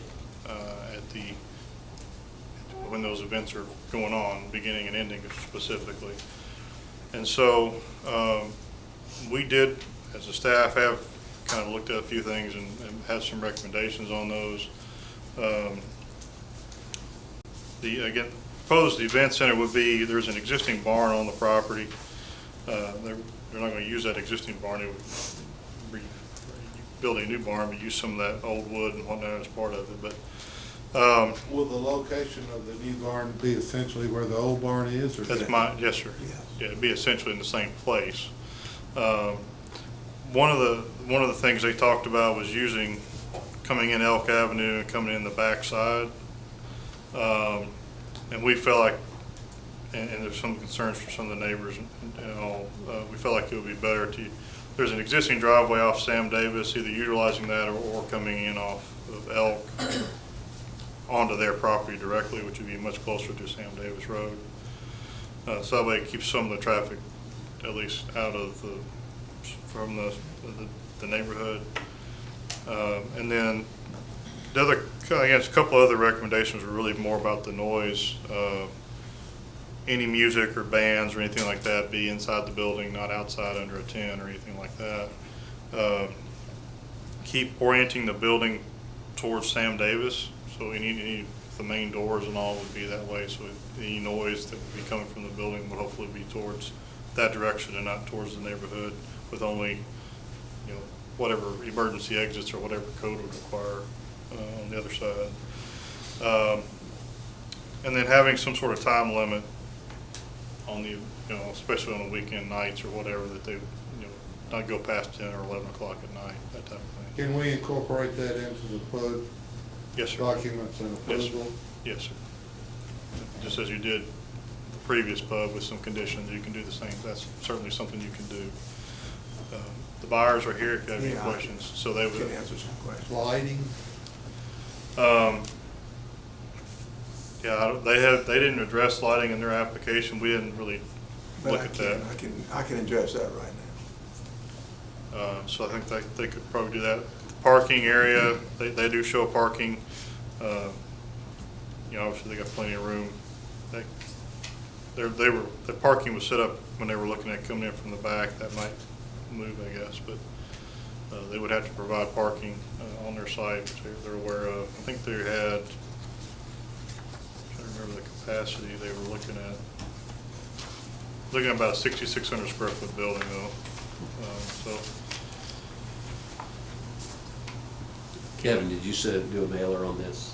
when those events are going on, beginning and ending specifically. And so we did, as a staff, have kind of looked at a few things and have some recommendations on those. Again, proposed event center would be, there's an existing barn on the property. They're not going to use that existing barn. They would build a new barn, but use some of that old wood and whatnot as part of it. But will the location of the new barn be essentially where the old barn is? Or yes, sir. Yeah, it'd be essentially in the same place. One of the things they talked about was coming in Elk Avenue and coming in the backside. And we felt like, and there's some concerns from some of the neighbors and all, we felt like it would be better there's an existing driveway off Sam Davis, either utilizing that or coming in off of Elk onto their property directly, which would be much closer to Sam Davis Road. So that way it keeps some of the traffic at least out of from the neighborhood. And then the other, I guess, a couple of other recommendations were really more about the noise. Any music or bands or anything like that be inside the building, not outside under a tent or anything like that. Keep orienting the building towards Sam Davis. So any the main doors and all would be that way, so any noise that would be coming from the building would hopefully be towards that direction and not towards the neighborhood, with only, you know, whatever emergency exits or whatever code would require on the other side. And then having some sort of time limit on the, you know, especially on the weekend nights or whatever, that they, you know, not go past 10 or 11 o'clock at night, that type of thing. Can we incorporate that into the PUD Yes, sir. documents and Yes, sir. approval? Yes, sir. Just as you did the previous pub with some conditions, you can do the same. That's certainly something you can do. The buyers are here if you have any questions, so they would. Can answer some questions. Lighting? Yeah, they didn't address lighting in their application. We didn't really look at that. I can address that right now. So I think they could probably do that. Parking area, they do show parking. You know, obviously they got plenty of room. The parking was set up when they were looking at coming in from the back. That might move, I guess, but they would have to provide parking on their site, which they're aware of. I think they had, I'm trying to remember the capacity they were looking at. Looking at about a 6,600 square foot building though. Kevin, did you do a mailer on this?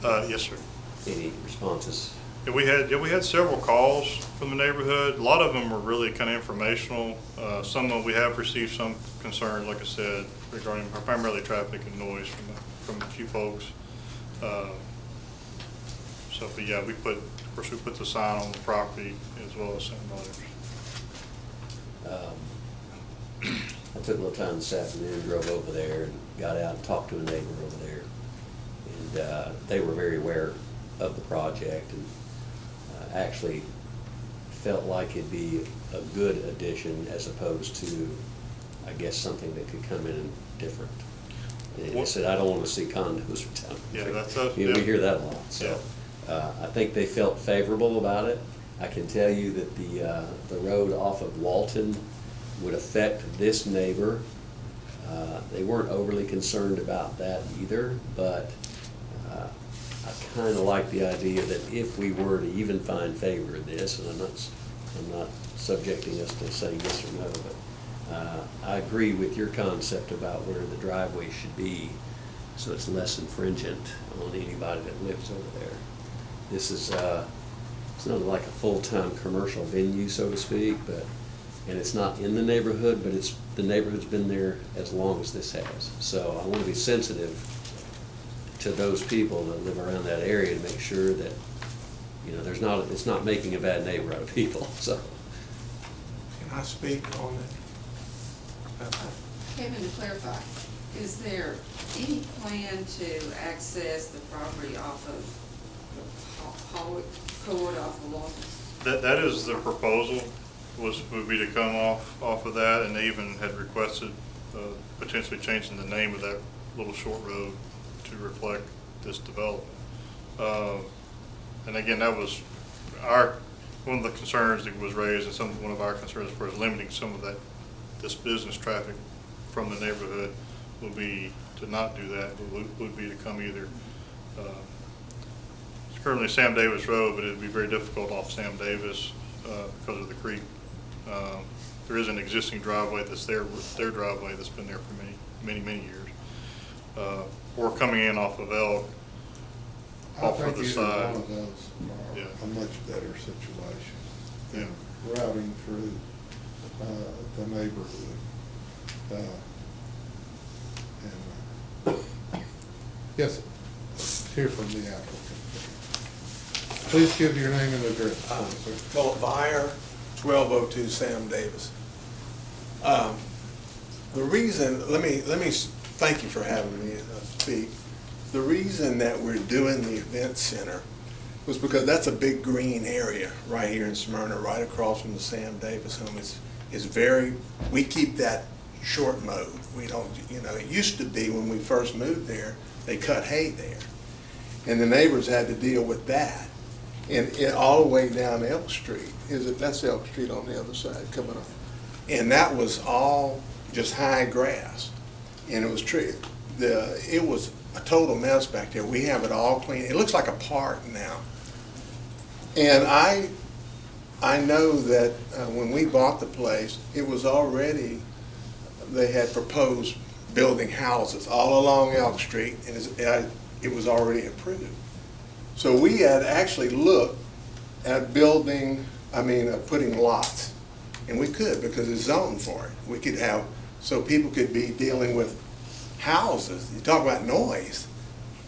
Yes, sir. Any responses? Yeah, we had several calls from the neighborhood. A lot of them were really kind of informational. Some of them we have received some concerns, like I said, regarding primarily traffic and noise from a few folks. So, but yeah, of course, we put the sign on the property as well as sent letters. I took a little time this afternoon, drove over there and got out and talked to a neighbor over there. And they were very aware of the project and actually felt like it'd be a good addition as opposed to, I guess, something that could come in different. And they said, I don't want to see condos or town. Yeah, that's We hear that a lot. So I think they felt favorable about it. I can tell you that the road off of Walton would affect this neighbor. They weren't overly concerned about that either, but I kind of like the idea that if we were to even find favor in this, and I'm not subjecting us to say yes or no, but I agree with your concept about where the driveway should be, so it's less infringent on anybody that lives over there. This is it's not like a full-time commercial venue, so to speak, and it's not in the neighborhood, but the neighborhood's been there as long as this has. So I want to be sensitive to those people that live around that area to make sure that, you know, it's not making a bad neighbor out of people, so. Can I speak on that? Kevin, to clarify, is there any plan to access the property off of Hallway Court, off of Walton? That is the proposal, would be to come off of that, and they even had requested potentially changing the name of that little short road to reflect this development. And again, that was one of the concerns that was raised, and one of our concerns for limiting some of this business traffic from the neighborhood would be to not do that, but would be to come either. It's currently Sam Davis Road, but it'd be very difficult off Sam Davis because of the creek. There is an existing driveway that's their driveway that's been there for many years. Or coming in off of Elk, off of the side. I think either one of those are a much better situation than routing through the neighborhood. Yes, hear from the applicant. Please give your name and address. Philip Byer, 1202 Sam Davis. The reason, let me thank you for having me speak. The reason that we're doing the event center was because that's a big green area right here in Smyrna, right across from the Sam Davis home. We keep that short mode. We don't, it used to be when we first moved there, they cut hay there. And the neighbors had to deal with that. And all the way down Elk Street, that's Elk Street on the other side coming up. And that was all just high grass. And it was a total mess back there. We have it all clean. It looks like a park now. And I know that when we bought the place, it was already, they had proposed building houses all along Elk Street, and it was already approved. So we had actually looked at building, putting lots, and we could because it's zoned for it. We could have, so people could be dealing with houses. You talk about noise.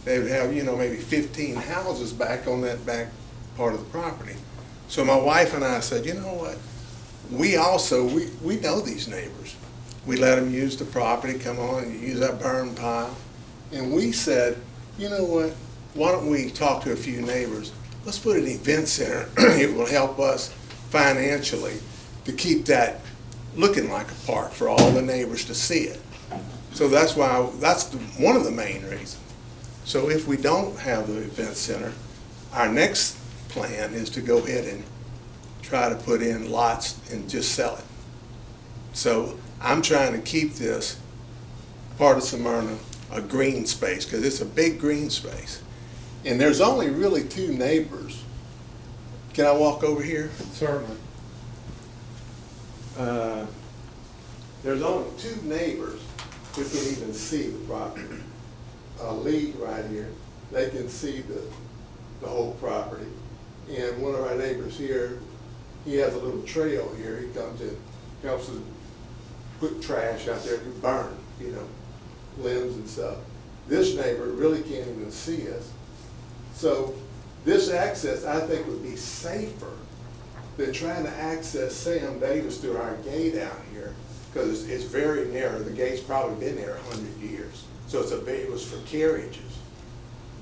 They would have, maybe 15 houses back on that back part of the property. So my wife and I said, you know what? We know these neighbors. We let them use the property, come on and use that burn pile. And we said, you know what? Why don't we talk to a few neighbors? Let's put an event center. It will help us financially to keep that looking like a park for all the neighbors to see it. So that's one of the main reasons. So if we don't have the event center, our next plan is to go ahead and try to put in lots and just sell it. So I'm trying to keep this part of Smyrna a green space because it's a big green space. And there's only really 2 neighbors. Can I walk over here? Certainly. There's only 2 neighbors who can even see the property. Lee right here, they can see the whole property. And one of our neighbors here, he has a little trail here. He comes in, helps us put trash out there to burn, limbs and stuff. This neighbor really can't even see us. So this access, I think, would be safer than trying to access Sam Davis through our gate out here, because it's very narrow. The gate's probably been there 100 years. So it was for carriages.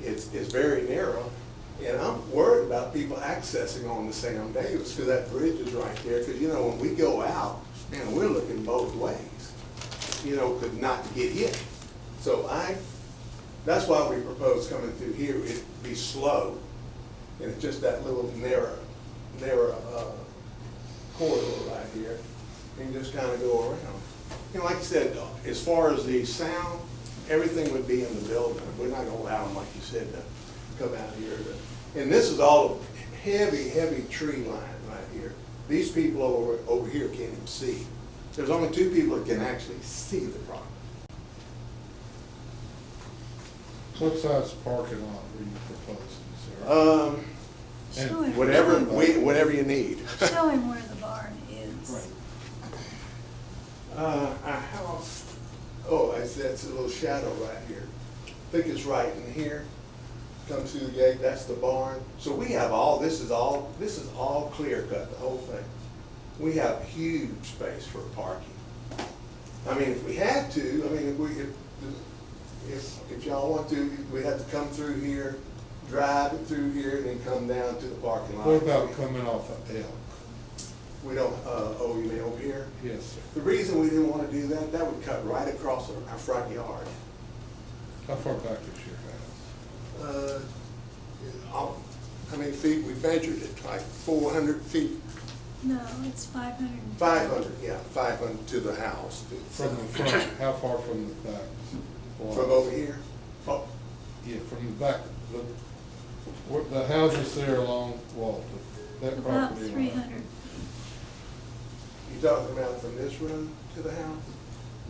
It's very narrow. And I'm worried about people accessing on the Sam Davis because that bridge is right there. Because, when we go out, man, we're looking both ways, not to get hit. So that's why we propose coming through here. It'd be slow. And it's just that little narrow corridor right here. And just kind of go around. Like you said, as far as the sound, everything would be in the building. We're not going to allow them, like you said, to come out here. And this is all heavy, heavy tree line right here. These people over here can't even see. There's only 2 people that can actually see the property. What size parking lot were you proposing, sir? Show him. Whatever you need. Show him where the barn is. Our house, that's a little shadow right here. I think it's right in here. Comes through the gate, that's the barn. So we have this is all clear cut, the whole thing. We have huge space for parking. If we had to, if y'all want to, we'd have to come through here, drive it through here, and then come down to the parking lot. What about coming off of Elk? We don't, you mean over here? Yes, sir. The reason we didn't want to do that, that would cut right across our front yard. How far back is your house? How many feet? We measured it, like 400 feet. No, it's 500. 500, yeah, 500 to the house. From the front, how far from the back? From over here? Oh, Yeah, from the back. The houses there along Walton, that About property line. 300. you talking about from this room to the house?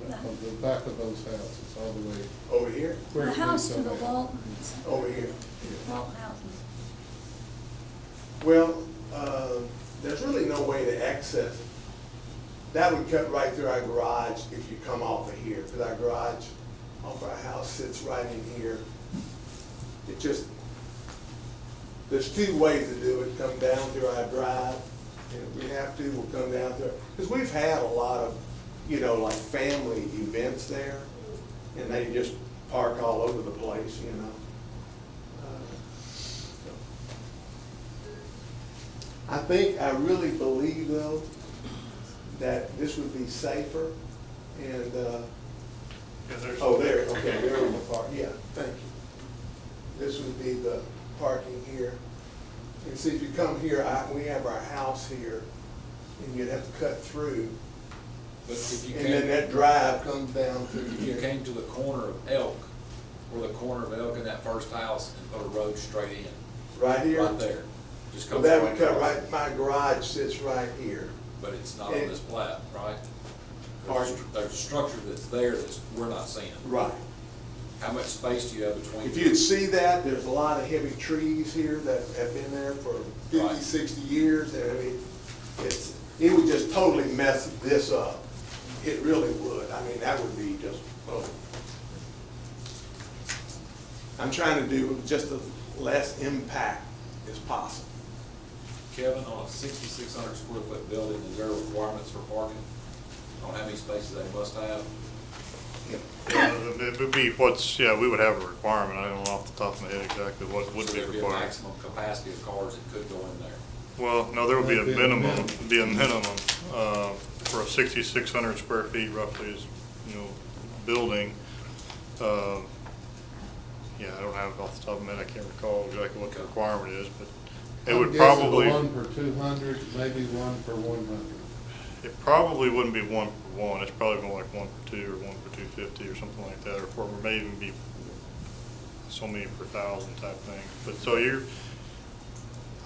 Of the back of those houses, all the way. Over here? where The it house meets to on the that. Waltons, Over here. Walton houses. Well, there's really no way to access. That would cut right through our garage if you come off of here, because our garage off our house sits right in here. It just, there's 2 ways to do it. Come down through our drive, and if we have to, we'll come down through. Because we've had a lot of, like family events there, and they just park all over the place, I really believe though that this would be safer and, there, okay, there in the park, yeah, thank you. This would be the parking here. And see, if you come here, we have our house here, and you'd have to cut through. But if you And then that drive comes down through if you here. came to the corner of Elk, where the corner of Elk and that first house and put a road straight in, Right here? right there. Just Well, comes that would straight cut across. right, my garage sits right here. But it's not on this plat, right? Pardon? There's a structure that's there that's, we're not seeing. Right. How much space do you have between? If you'd see that, there's a lot of heavy trees here that have been there for 50, Right. 60 years. And I mean, it would just totally mess this up. It really would. I mean, that would be just, oh. I'm trying to do just the less impact as possible. Kevin, on a 6,600 square foot building, is there requirements for parking? On how many spaces they must have? It would be we would have a requirement. I don't know off the top of my head exactly what would So be there'd be a required. maximum capacity of cars that could go in there. Well, no, there would be a That'd be a minimum, for a 6,600 square feet roughly is, building. Yeah, I don't have it off the top of my head, I can't recall exactly what the requirement is, but it would probably. One per 200, maybe one per 100. It probably wouldn't be one per one, it's probably more like one per two or one per 250 or something like that, or it may even be so many per thousand type thing. But so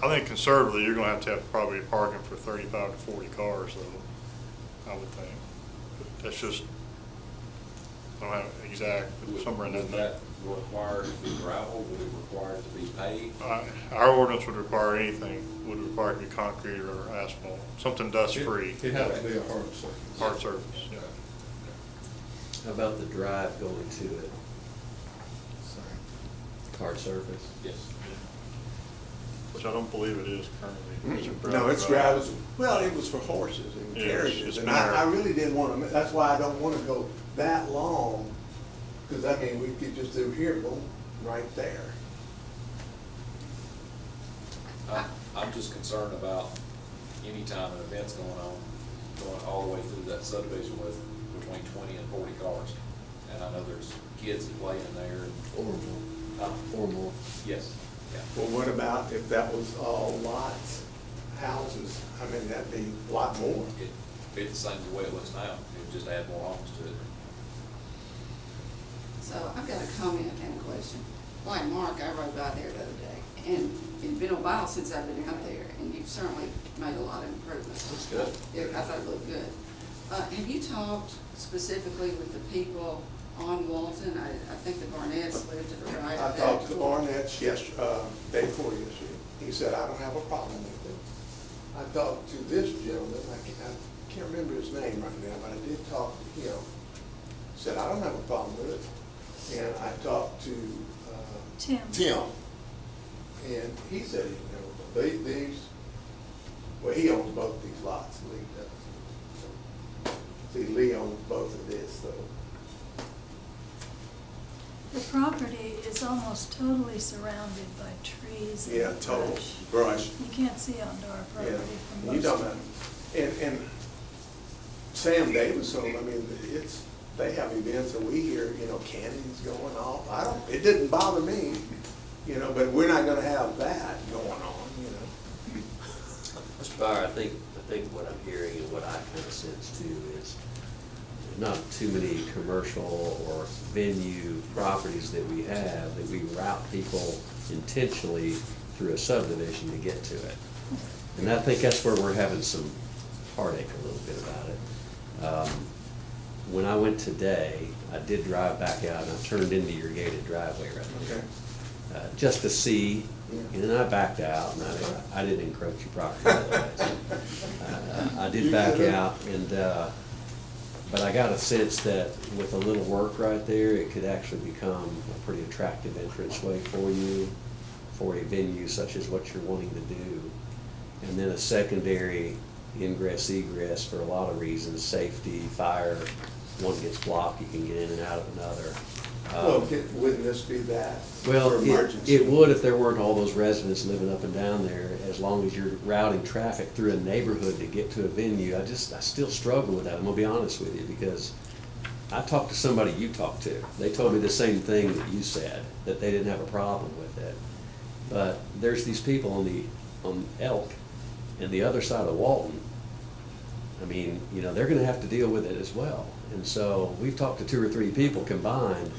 I think conservatively, you're gonna have probably parking for 35 to 40 cars though, I would think. But that's just, I don't have exact, but somewhere in that. Would that require to be gravel, would it require it to be paved? Our ordinance would require anything, would require it to be concrete or asphalt, something dust-free. It'd have to be a hard surface. Hard surface, yeah. How about the drive going to it? Hard surface? Yes. Which I don't believe it is currently. No, it's gravel. Well, it was for horses and Yeah, carriages, it's and been I there. really didn't want to, that's why I don't want to go that long, because I mean, we could just do here, boom, right there. I'm just concerned about any time an event's going on, going all the way through that subdivision with between 20 and 40 cars. And I know there's kids that play in there. Or more. Or more. Yes, yeah. Well, what about if that was all lots, houses? I mean, that'd be a lot more. It's the same the way it looks now, it would just add more homes to it. So I've got a comment and a question. Like Mark, I rode by there the other day, and it's been a while since I've been out there, and you've certainly made a lot of improvements. Looks good. I thought it looked good. Have you talked specifically with the people on Walton? I think the Barnetts live to the right I of that. talked to the Barnetts day before yesterday. He said, I don't have a problem with it. I talked to this gentleman, I can't remember his name right now, but I did talk to him. He said, I don't have a problem with it. And I talked to Tim. And he said, he owns both these lots, Lee does. See, Lee owns both of this, so. The property is almost totally surrounded by trees Yeah, and total brush. brush. You can't see onto our property from You most talking of about, and Sam Davis, I mean, they have events and we hear, cannons going off. It didn't bother me, but we're not gonna have that going on, Mr. Bauer, I think what I'm hearing and what I kind of sense too is not too many commercial or venue properties that we have that we route people intentionally through a subdivision to get to it. And I think that's where we're having some heartache a little bit about it. When I went today, I did drive back out and I turned into your gated driveway right there. Okay. Just to see, and then I backed out, and I didn't encroach your property otherwise. I did back out, and, but I got a sense that with a little work right there, it could actually become a pretty attractive entranceway for you, for a venue such as what you're wanting to do. And then a secondary ingress egress for a lot of reasons, safety, fire. One gets blocked, you can get in and out of another. Well, wouldn't this be that? Well, for emergency? it would if there weren't all those residents living up and down there, as long as you're routing traffic through a neighborhood to get to a venue. I still struggle with that, I'm gonna be honest with you, because I talked to somebody you talked to. They told me the same thing that you said, that they didn't have a problem with it. But there's these people on Elk and the other side of Walton. I mean, they're gonna have to deal with it as well. And so we've talked to 2 or 3 people combined,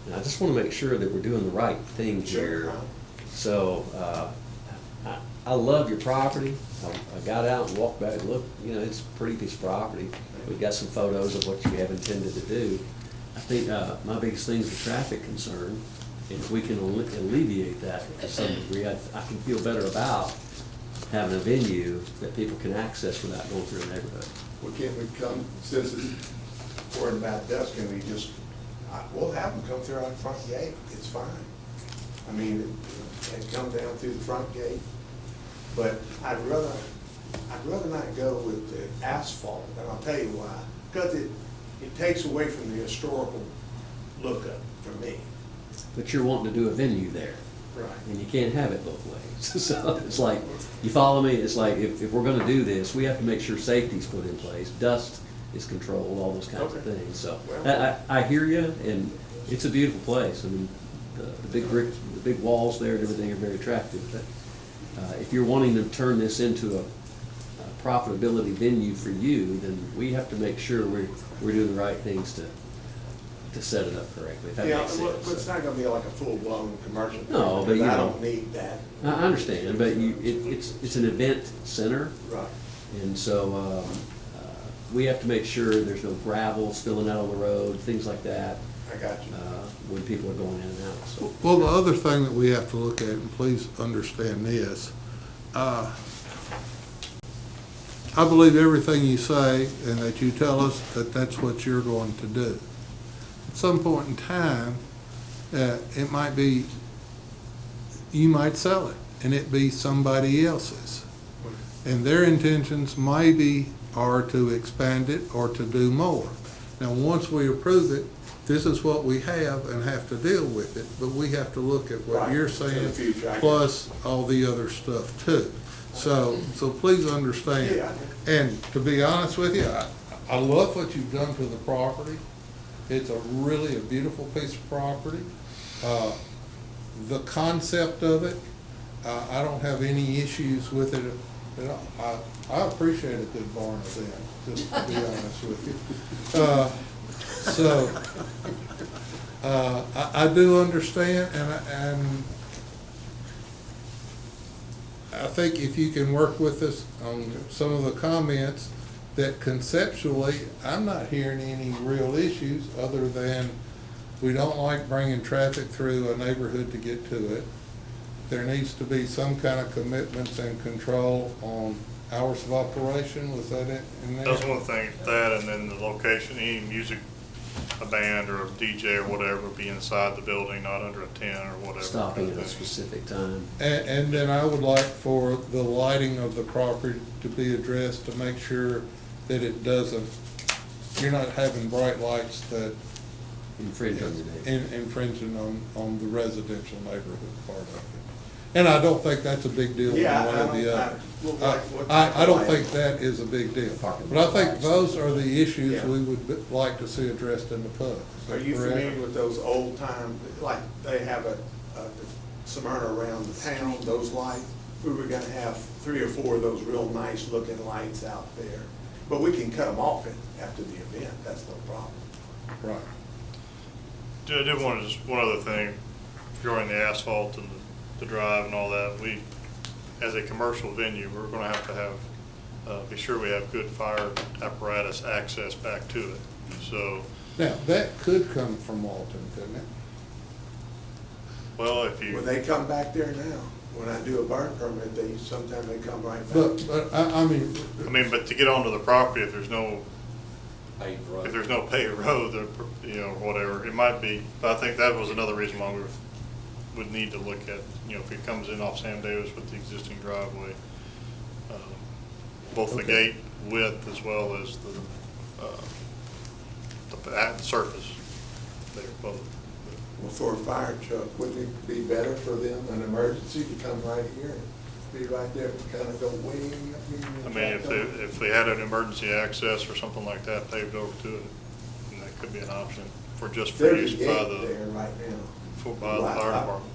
And I just want to make sure that we're doing the right thing here. Sure. So, I love your property. I got out and walked back and looked, you know, it's a pretty piece of property. We've got some photos of what you have intended to do. I think, my biggest thing is the traffic concern. And if we can alleviate that to some degree, I can feel better about having a venue that people can access without going through a neighborhood. Well, can't we come, since it's pouring about dusk, can we just, we'll have them come through our front gate, it's fine. I mean, they come down through the front gate, but I'd rather not go with the asphalt, and I'll tell you why. Because it takes away from the historical lookup for me. But you're wanting to do a venue there. Right. And you can't have it both ways. So it's like, you follow me? It's like, if we're gonna do this, we have to make sure safety's put in place, dust is controlled, all those kinds of Okay. things. So, Well- I hear you, and it's a beautiful place. I mean, the big brick, the big walls there and everything are very attractive. But if you're wanting to turn this into a profitability venue for you, then we have to make sure we're doing the right things to set it up correctly, if that Yeah, makes well, but it's sense. not gonna be like a full-blown commercial. No, but because you I know. don't need that. I understand, but it's an event center. Right. And so, we have to make sure there's no gravel spilling out on the road, things like that, I got you. when people are going in and out, so. Well, the other thing that we have to look at, and please understand this, I believe everything you say and that you tell us that that's what you're going to do. At some point in time, it might be, you might sell it and it be somebody else's. And their intentions maybe are to expand it or to do more. Now, once we approve it, this is what we have and have to deal with it, but we have to look at what Right, you're in the saying, future, I get plus all the other stuff too. So please understand. Yeah. And to be honest with you, I love what you've done to the property. It's really a beautiful piece of property. The concept of it, I don't have any issues with it at all. I appreciate a good barn event, just to be honest with you. I do understand, and I think if you can work with us on some of the comments, that conceptually, I'm not hearing any real issues other than we don't like bringing traffic through a neighborhood to get to it. There needs to be some kind of commitments and control on hours of operation. Was that it in there? That's one thing, that, and then the location, any music, a band or a DJ or whatever, be inside the building, not under a tent or whatever. Stopping at kind a of thing. specific time. And then I would like for the lighting of the property to be addressed to make sure that it doesn't, you're not having bright lights that Infringe on your neighbor. infringing on the residential neighborhood part of it. And I don't think that's a big deal one way Yeah, I or don't- the I- other. well, like, what type I of don't lighting? think that is a big deal. Parking But I think lights. those are the issues Yeah. we would like to see addressed in the pub. Is that Are you correct? familiar with those old time, like they have a Smyrna around the town, those lights? We were gonna have 3 or 4 of those real nice looking lights out there. But we can cut them off after the event, that's no problem. Right. I did want to, just one other thing, regarding the asphalt and the drive and all that, we, as a commercial venue, we're gonna have to have, be sure we have good fire apparatus access back to it, so, Now, that could come from Walton, couldn't it? well, if you. Well, they come back there now. When I do a burn permit, sometimes they come right back. But I mean, But to get onto the property, if there's no Paved road. if there's no paved road, whatever, it might be, but I think that was another reason why we would need to look at, if it comes in off Sam Davis with the existing driveway, both the Okay. gate width as well as the surface there, both. Well, for a fire truck, wouldn't it be better for them, an emergency, to come right here and be right there and kind of go way up here? I mean, if they had an emergency access or something like that paved over to it, then that could be an option for There's use a by gate the, there right now. by the fire department.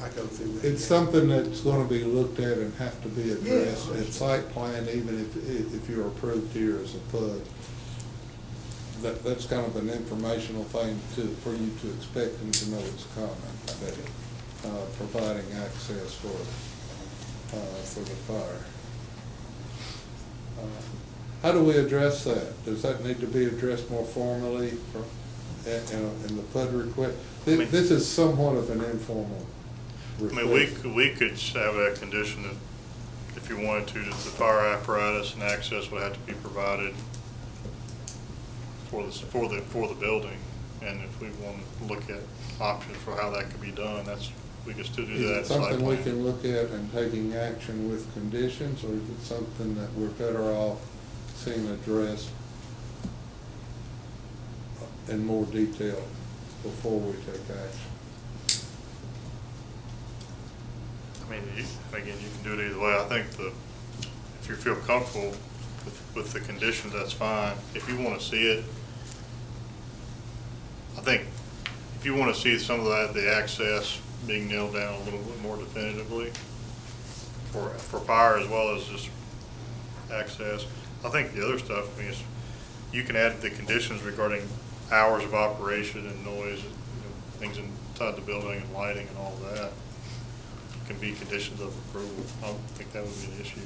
I go through that. it's something that's gonna be looked at and have to be addressed Yeah. at site plan, even if you're approved here as a PUD. that's kind of an informational thing for you to expect them to know it's coming, that, providing access for the fire. How do we address that? Does that need to be addressed more formally in the PUD request? This is somewhat of an informal request. I mean, we could have that condition that if you wanted to, that the fire apparatus and access would have to be provided for the building. And if we want to look at options for how that could be done, we could still do that. Is it something we can look at and taking action with conditions, or is it something that we're better off seeing addressed in more detail before we take action? I mean, again, you can do it either way. I think if you feel comfortable with the conditions, that's fine. If you want to see it, I think if you want to see some of the access being nailed down a little bit more definitively for fire as well as just access. I think the other stuff, I mean, you can add the conditions regarding hours of operation and noise, things inside the building and lighting and all that can be conditions of approval. I don't think that would be an issue.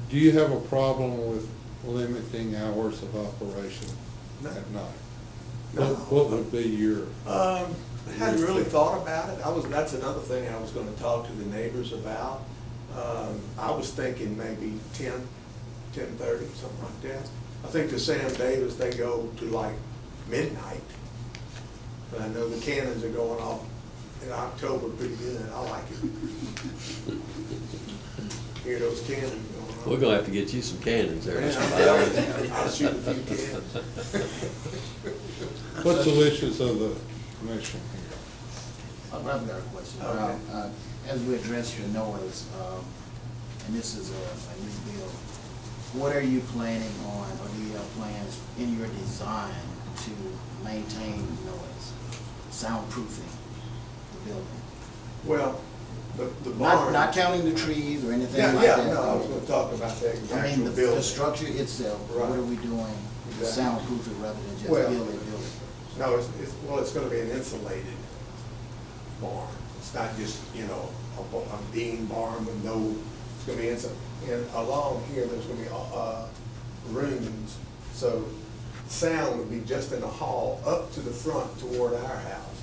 Do you have a problem with limiting hours of operation at night? No. What would be your? I hadn't really thought about it. That's another thing I was gonna talk to the neighbors about. I was thinking maybe 10:30, something like that. I think to Sam Davis, they go to like midnight. But I know the cannons are going off in October pretty good. I like it. Hear those cannons going off. We're gonna have to get you some cannons there. Man, I'll shoot a few cannons. What's the wishes of the commission here? I've got a question. Okay. As we address your noise, and this is a new bill, what are you planning on, or do you have plans in your design to maintain noise, soundproofing the building? Well, the barn. Not counting the trees or anything Yeah, like that. yeah, no, I was gonna talk about that I mean, actual the building. structure itself, what Right. are we doing to Exactly. soundproof it rather than just Well, build it? No, it's gonna be an insulated barn. It's not just, a beam barn with no, it's gonna be and along here, there's gonna be, rooms. So sound would be just in the hall up to the front toward our house.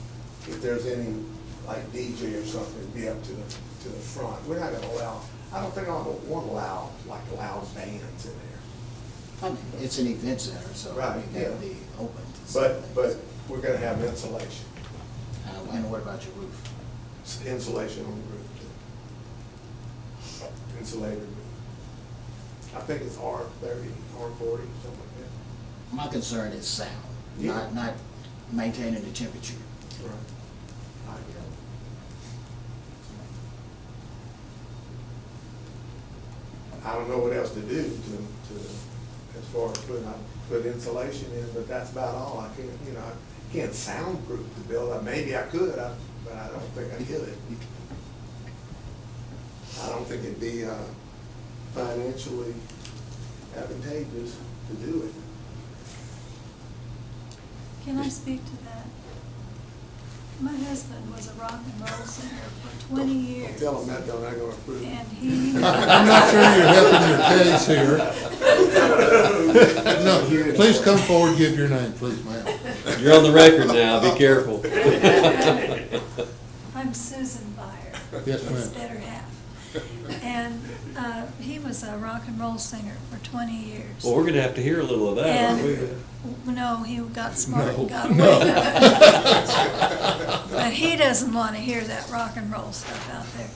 If there's any, like DJ or something, it'd be up to the front. We're not gonna allow, I don't think I want to allow, like, loud bands in there. I mean, it's an event center, so Right, we gotta yeah. be open to But something. we're gonna have insulation. And what about your roof? Insulation on the roof, too. Insulated roof. I think it's R30, R40, something like that. My concern is sound, Yeah. not maintaining the temperature. Right. I don't know what else to do as far as put insulation in, but that's about all. I can't soundproof the building. Maybe I could, but I don't think I could. I don't think it'd be financially advantageous to do it. Can I speak to that? My husband was a rock and roll singer for 20 years. Tell them that, though, they're gonna approve. And he, I'm not sure you're helping your case here. No, please come forward, give your name, please, ma'am. You're on the record now, be careful. I'm Susan Byer. Yes, ma'am. His better half. And he was a rock and roll singer for 20 years. Well, we're gonna have to hear a little of that, aren't we? No, he got smart and got No. away from it. But he doesn't want to hear that rock and roll stuff out there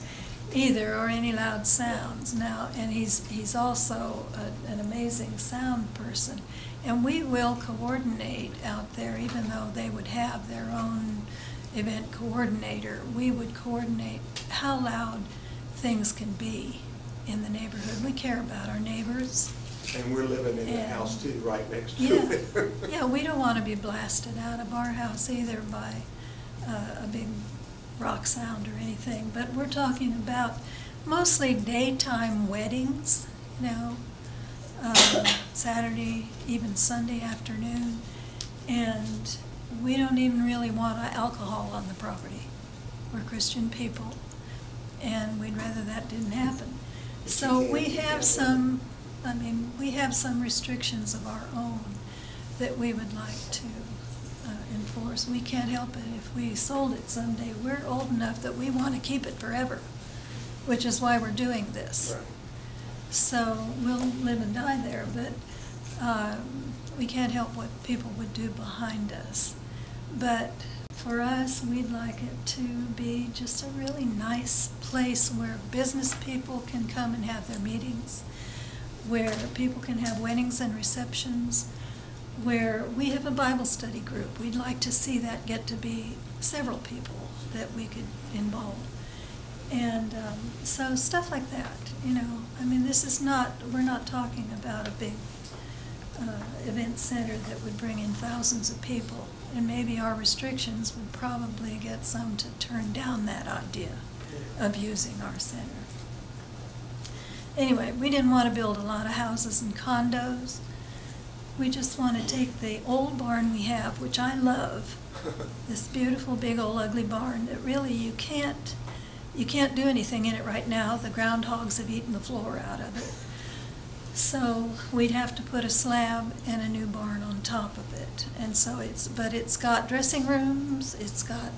either, or any loud sounds now. And he's also an amazing sound person. And we will coordinate out there, even though they would have their own event coordinator. We would coordinate how loud things can be in the neighborhood. We care about our neighbors. And we're living in the Yeah. house too, right next to Yeah, it. yeah, we don't want to be blasted out of our house either by a big rock sound or anything. But we're talking about mostly daytime weddings, Saturday, even Sunday afternoon. And we don't even really want alcohol on the property. We're Christian people, and we'd rather that didn't happen. So we have some, we have some restrictions of our own that we would like to enforce. We can't help it if we sold it someday. We're old enough that we want to keep it forever, which is why we're doing this. Right. So we'll live and die there, but we can't help what people would do behind us. But for us, we'd like it to be just a really nice place where business people can come and have their meetings, where people can have weddings and receptions, where we have a Bible study group. We'd like to see that get to be several people that we could involve. And so stuff like that, this is not, we're not talking about a big event center that would bring in thousands of people. And maybe our restrictions would probably get some to turn down that idea of using our center. Anyway, we didn't want to build a lot of houses and condos. We just want to take the old barn we have, which I love, this beautiful big old ugly barn that really you can't do anything in it right now. The groundhogs have eaten the floor out of it. So we'd have to put a slab and a new barn on top of it. And so it's got dressing rooms, it's got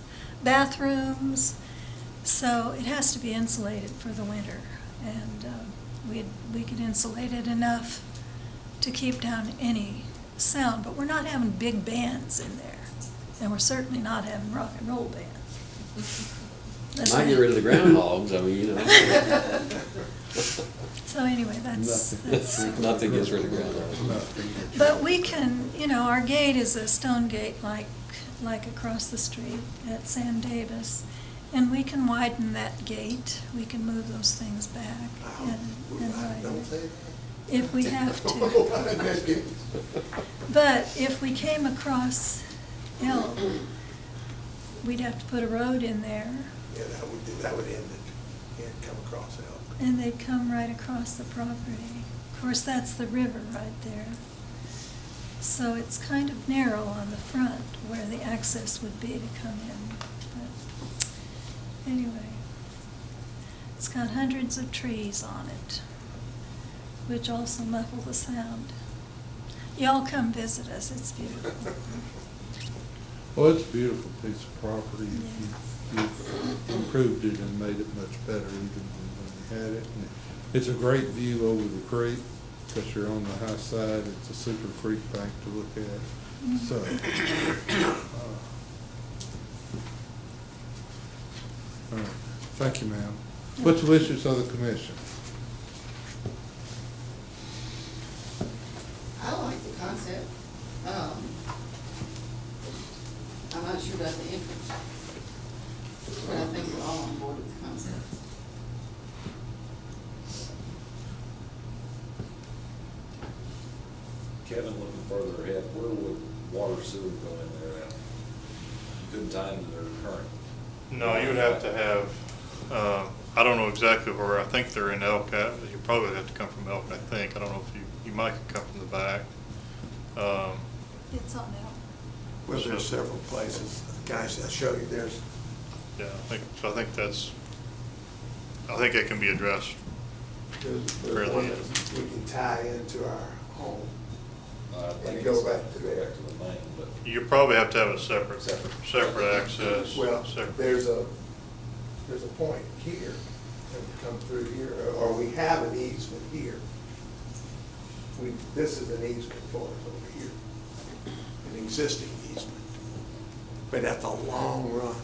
bathrooms, so it has to be insulated for the winter. And we could insulate it enough to keep down any sound, but we're not having big bands in there. And we're certainly not having rock and roll bands. Might get rid of the groundhogs, So anyway, that's Nothing gets rid of groundhogs. But we can, our gate is a stone gate like across the street at Sam Davis. And we can widen that gate. We can move those things back and widen it if we have to. But if we came across Elk, we'd have to put a road in there. Yeah, that would end it. Yeah, come across Elk. And they'd come right across the property. Of course, that's the river right there. So it's kind of narrow on the front where the access would be to come in. But anyway, it's got hundreds of trees on it, which also muffle the sound. Y'all come visit us, it's beautiful. Well, it's a beautiful piece of property. You've improved it and made it much better even than when you had it. And it's a great view over the creek because you're on the high side. It's a super creek bank to look at. So, all right. Thank you, ma'am. What's the wishes of the commission? I like the concept. I'm not sure about the entrance, but I think we're all on board with the concept. Kevin, looking further ahead, where would water sewer go in there at? You couldn't tie into their current? No, you would have to have, I don't know exactly where, I think they're in Elk. You probably have to come from Elk, I think. I don't know if you might come from the back. It's on Elk. Well, there's several places. Guys, I'll show you, there's, Yeah, I think that can be addressed. there's Fairly one that we can tie into our home. I think And go it's back to go there. back to the main, but You probably have to have a separate access. Well, separate- there's a point here, and we come through here, or we have an easement here. This is an easement for us over here, an existing easement. But that's a long run.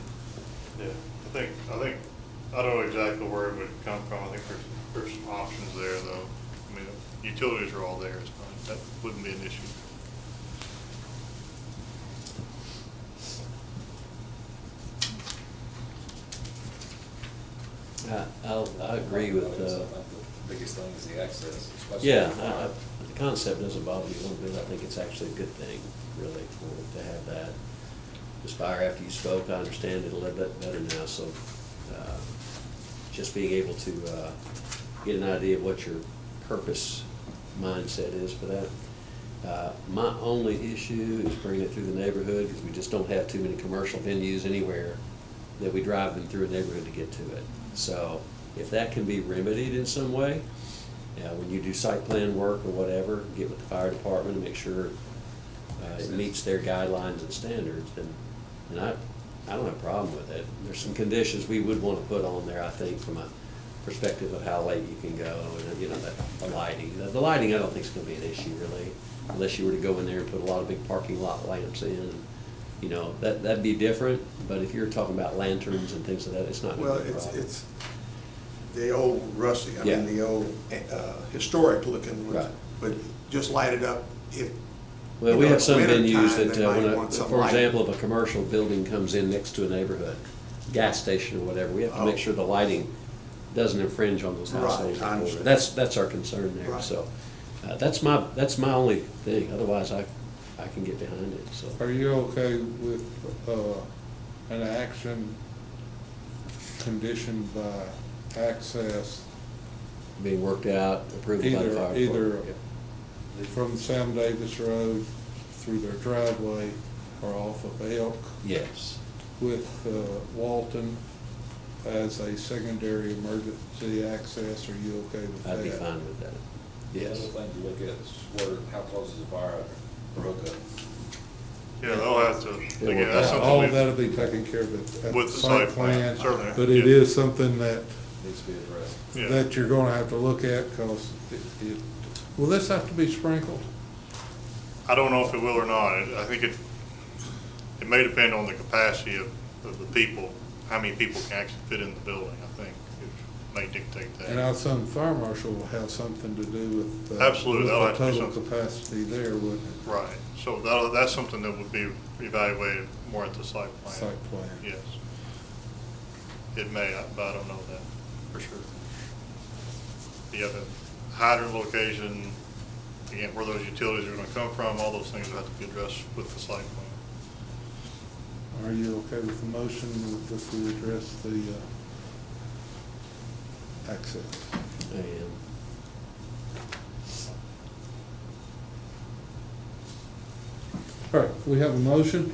Yeah, I don't know exactly where it would come from. I think there's some options there, though. I mean, utilities are all there, it's fine. That wouldn't be an issue. I agree with, I think the biggest thing is the access, especially. yeah, the concept doesn't bother me a little bit. I think it's actually a good thing, really, to have that. Ms. Fire, after you spoke, I understand it a little bit better now, so just being able to get an idea of what your purpose mindset is for that. My only issue is bringing it through the neighborhood, because we just don't have too many commercial venues anywhere that we drive them through a neighborhood to get to it. So if that can be remedied in some way, when you do site plan work or whatever, get with the fire department and make sure it meets their guidelines and standards, then I don't have a problem with it. There's some conditions we would want to put on there, I think, from a perspective of how late you can go, and, you know, the lighting. The lighting, I don't think is going to be an issue, really, unless you were to go in there and put a lot of big parking lot lamps in. You know, that'd be different, but if you're talking about lanterns and things like that, it's not Well, going to be a problem. it's the old rusty, I Yeah. mean, the old historic looking ones. Right. But just light it up if. Well, you we know, have some winter venues time, that, they might when want some for light. example, if a commercial building comes in next to a neighborhood, gas station or whatever, we have to make Oh. sure the lighting doesn't infringe on those Right, households. I understand. That's our concern there, Right. so, that's my only thing, otherwise I can get behind it, so. Are you okay with, an action conditioned by access Being worked out, approved by the fire either department. Yeah. from Sam Davis Road through their driveway or off of Elk Yes, with Walton as a secondary emergency access? Are you okay with that? I'd be fine with that, The yes. other thing to look at is where, how close is the fire hydrant or hookup? Yeah, they'll have to, Yeah, again, that's All something of we, that'll be taken care of at With the site plan, certainly, but it yeah. is something that Needs to be addressed. yeah. that you're gonna have to look at, because will this have to be sprinkled? I don't know if it will or not. I think it may depend on the capacity of the people, how many people can actually fit in the building, I think. It may dictate that. And our some fire marshal will have something to do with. Absolutely, with that'll the have to be total something. capacity there, wouldn't it? Right, so that's something that would be evaluated more at the site plan. Site plan. Yes. It may, but I don't know that for sure. You have a hydrant location, again, where those utilities are gonna come from, all those things will have to be addressed with the site plan. Are you okay with the motion if we address the access? I am. All right, we have a motion.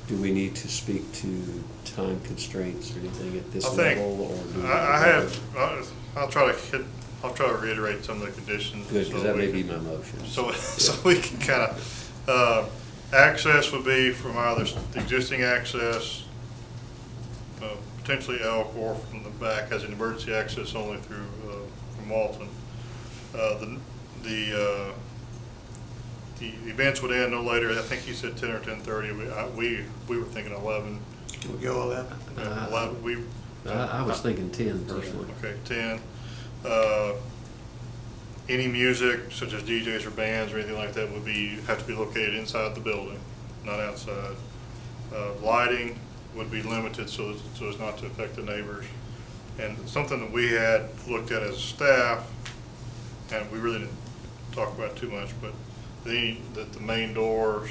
Do we need to speak to time constraints or anything at this I think, level, or? do we- I have, I'll try to reiterate some of the conditions. Good, so because that we may can- be my motion. So we can kind of, access would be from either the existing access, potentially Elk, or from the back as an emergency access only through, from Walton. The events would end no later, I think you said 10 or 10:30, we were thinking 11. Can we go 11? 11, I was thinking 10 personally. Okay, 10. Any music such as DJs or bands or anything like that would have to be located inside the building, not outside. Lighting would be limited so as not to affect the neighbors. And something that we had looked at as a staff, and we really didn't talk about too much, but that the main doors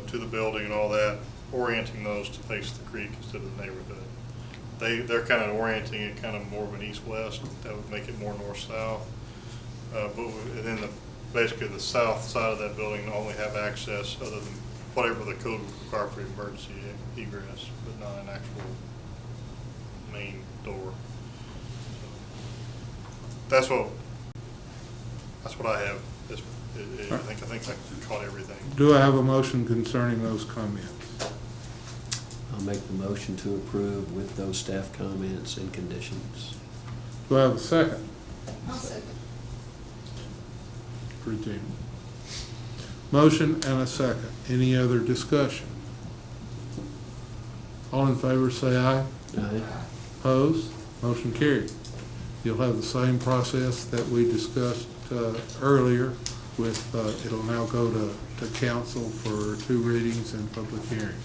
to the building and all that, orienting those to face the creek instead of the neighborhood. They're kind of orienting it kind of more of an east-west. That would make it more north-south. And then basically the south side of that building only have access other than whatever the code would require for emergency egress, but not an actual main door. That's what I have. I think I caught everything. Do I have a motion concerning those comments? I'll make the motion to approve with those staff comments and conditions. Do I have a second? I'll second. Regina. Motion and a second. Any other discussion? All in favor say aye. Aye. Opposed? Motion carried. You'll have the same process that we discussed earlier with, it'll now go to council for 2 readings and public hearing.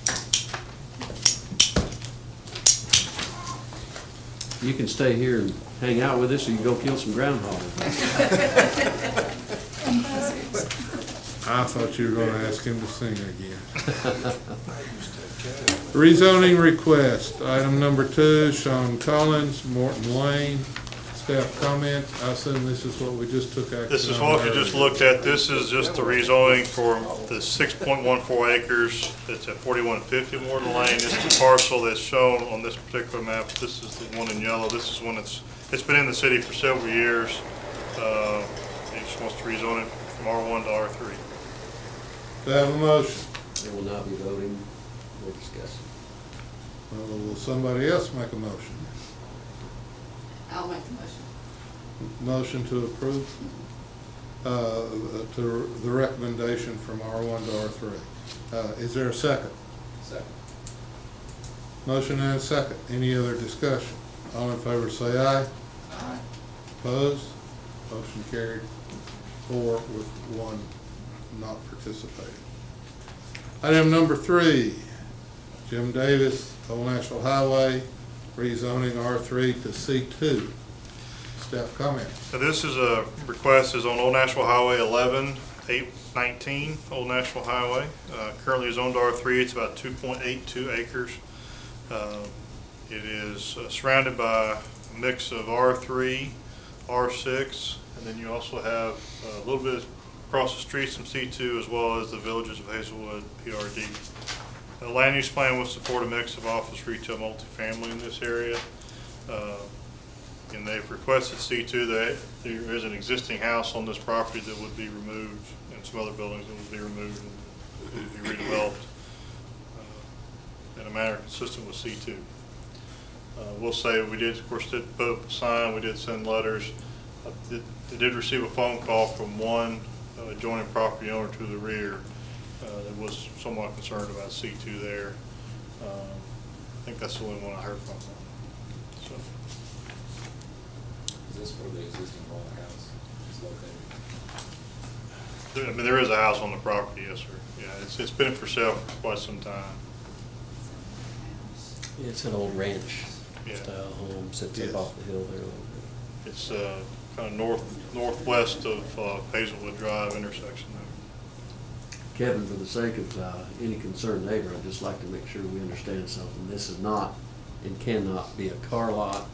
You can stay here and hang out with us, or you can go kill some groundhogs. I thought you were gonna ask him to sing again. Rezoning request, item number 2, Sean Collins, Morton Lane, Staff comment, I assume this is what we just took action on. This is what you just earlier. looked at. This is just the rezoning for the 6.14 acres. It's at 4150 Morton Lane. This is the parcel that's shown on this particular map. This is the one in yellow. This is one it's been in the city for several years. He just wants to rezone it from R1 to R3. Do I have a motion? There will not be voting or discussing. Well, will somebody else make a motion? I'll make the motion. Motion to approve, to the recommendation from R1 to R3. Is there a second? Second. Motion and a second. Any other discussion? All in favor say aye. Aye. Opposed? Motion carried 4 with 1 not participating. Item number 3, Jim Davis, Old National Highway, rezoning R3 to C2. Staff comment. So this is a request is on Old National Highway 11-819, Old National Highway. Currently zoned R3, it's about 2.82 acres. It is surrounded by a mix of R3, R6, and then you also have a little bit across the street some C2 as well as the villages of Hazelwood, PRD. The land use plan will support a mix of office, retail, multifamily in this area. And they've requested C2 that there is an existing house on this property that would be removed and some other buildings that would be removed and would be redeveloped in a manner consistent with C2. We'll say we did, of course, did put up a sign, we did send letters. They did receive a phone call from one adjoining property owner to the rear that was somewhat concerned about C2 there. I think that's the only one I heard from them. So. Is this where the existing home house is located? I mean, there is a house on the property, yes, sir. Yeah, it's been for sale for quite some time. Yeah, it's an old ranch Yeah. style home, sits Yes. up off the hill there a little bit. It's kind of northwest of Hazelwood Drive intersection there. Kevin, for the sake of any concerned neighbor, I'd just like to make sure we understand something. This is not and cannot be a car lot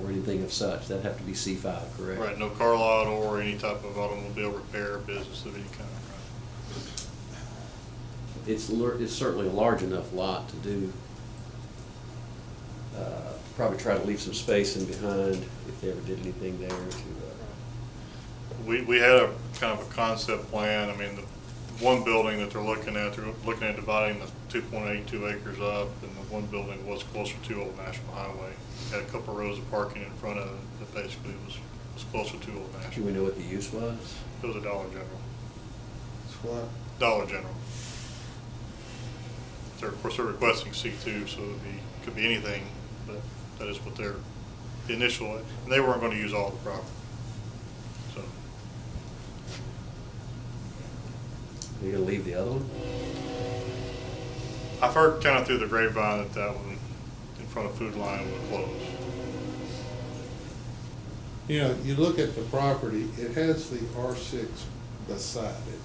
or anything of such. That'd have to be C5, correct? Right, no car lot or any type of automobile repair business of any kind, right? It's certainly a large enough lot to do, probably try to leave some space in behind if they ever did anything there to. We had a kind of a concept plan. I mean, the one building that they're looking at dividing the 2.82 acres up, and the one building was closer to Old National Highway. Had a couple rows of parking in front of it, but basically was closer to Old Do National. we know what the use was? It was a Dollar General. It's what? Dollar General. Of course, they're requesting C2, so could be anything, but that is what their initial, and they weren't going to use all the property. So, Are you gonna leave the other one? I've heard kind of through the grapevine that one in front of Food Lion will close. You know, you look at the property, it has the R6 beside it.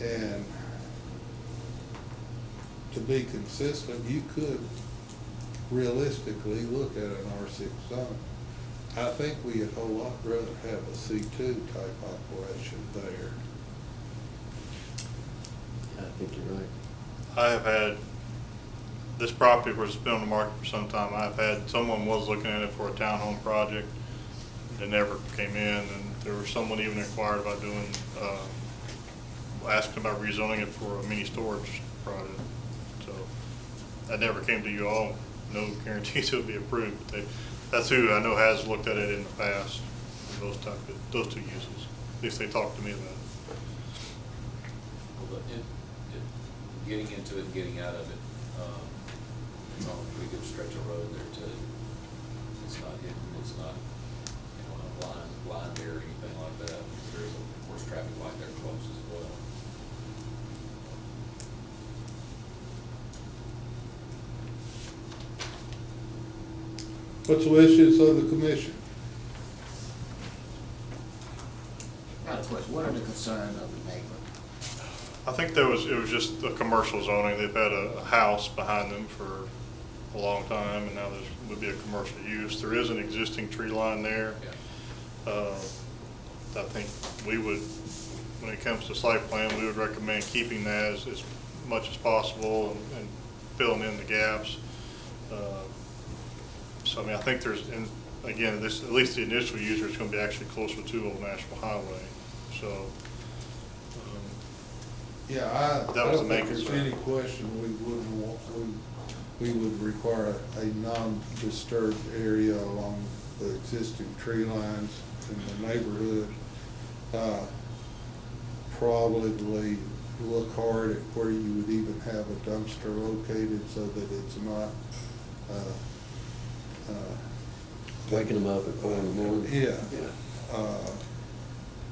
And to be consistent, you could realistically look at an R6 zone. I think we'd a whole lot rather have a C2 type operation there. I think you're right. I have had this property, of course, it's been on the market for some time. I've had, someone was looking at it for a townhome project. They never came in, and there was someone even inquired about doing, asking about rezoning it for a mini storage project. So that never came to you all. No guarantees it would be approved, but that's who I know has looked at it in the past, for those two uses. At least they talked to me about it. Well, getting into it and getting out of it, it's on a pretty good stretch of road there too. It's not hidden, it's not, a blind area or anything like that. There's of course traffic light there close as well. What's the wishes of the commission? I got a question. What are the concerns of the neighbor? I think it was just a commercial zoning. They've had a house behind them for a long time, and now there's, would be a commercial use. There is an existing tree line there. I think we would, when it comes to site plan, we would recommend keeping that as much as possible and filling in the gaps. So I mean, I think there's, and again, this, at least the initial user is going to be actually closer to Old National Highway. So, Yeah, I That was the don't main think there's concern. any question we wouldn't want, we would require a non-disturbed area along the existing tree lines in the neighborhood. Probably look hard at where you would even have a dumpster located so that it's not, Waking them up at 4 in the morning. yeah.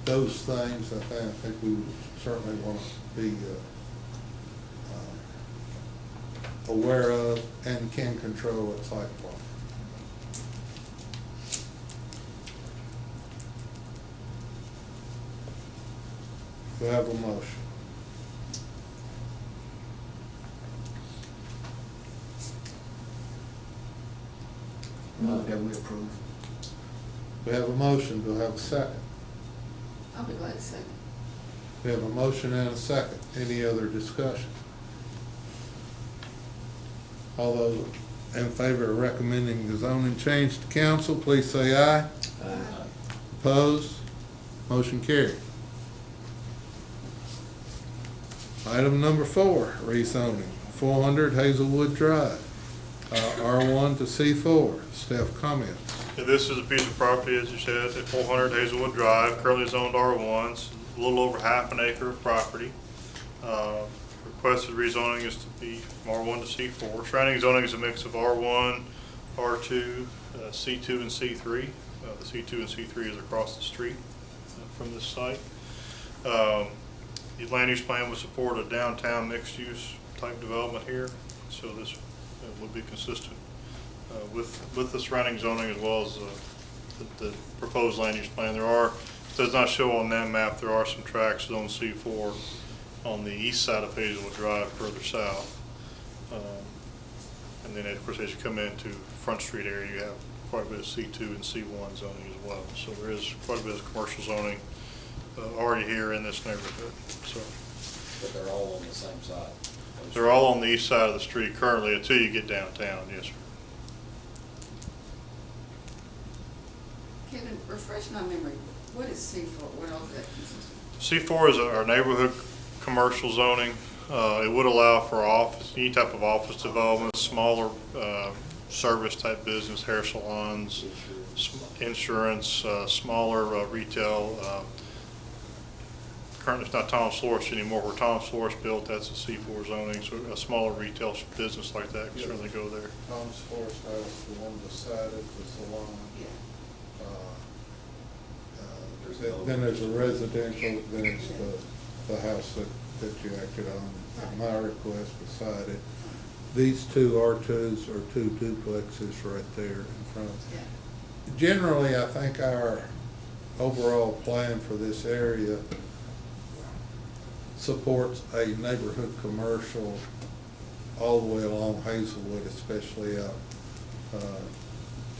Those things, I think we would certainly want to be aware of and can control at site plan. Do I have a motion? Move that we approve. We have a motion, do I have a second? I'll be glad to say. We have a motion and a second. Any other discussion? All those in favor of recommending the zoning change to council, please say aye. Opposed? Motion carried. Item number 4, rezoning, 400 Hazelwood Drive, R1 to C4. Staff comments. yeah, this is a piece of property, as you said, at 400 Hazelwood Drive, currently zoned R1, it's a little over half an acre of property. Requested rezoning is to be from R1 to C4. Surrounding zoning is a mix of R1, R2, C2, and C3. The C2 and C3 is across the street from this site. The land use plan would support a downtown mixed-use type development here, so this would be consistent with the surrounding zoning as well as the proposed land use plan. It does not show on that map, there are some tracks zone C4 on the east side of Hazelwood Drive further south. And then, of course, as you come into Front Street area, you have quite a bit of C2 and C1 zoning as well. So there is quite a bit of commercial zoning already here in this neighborhood. So But they're all on the same side. they're all on the east side of the street currently until you get downtown, yes, sir. Kevin, refresh my memory, what is C4, what all does that consist of? C4 is our neighborhood commercial zoning. It would allow for office, any type of office development, smaller service type business, hair salons, insurance, smaller retail. Currently, it's not Tom's Florist anymore. Where Tom's Florist built, that's a C4 zoning, so a smaller retail business like that can certainly go there. Tom's Forest House, the one beside it, the salon. Then there's a residential, then it's the house that you acted on at my request beside it. These two R2s are 2 duplexes right there in front. Generally, I think our overall plan for this area supports a neighborhood commercial all the way along Hazelwood, especially out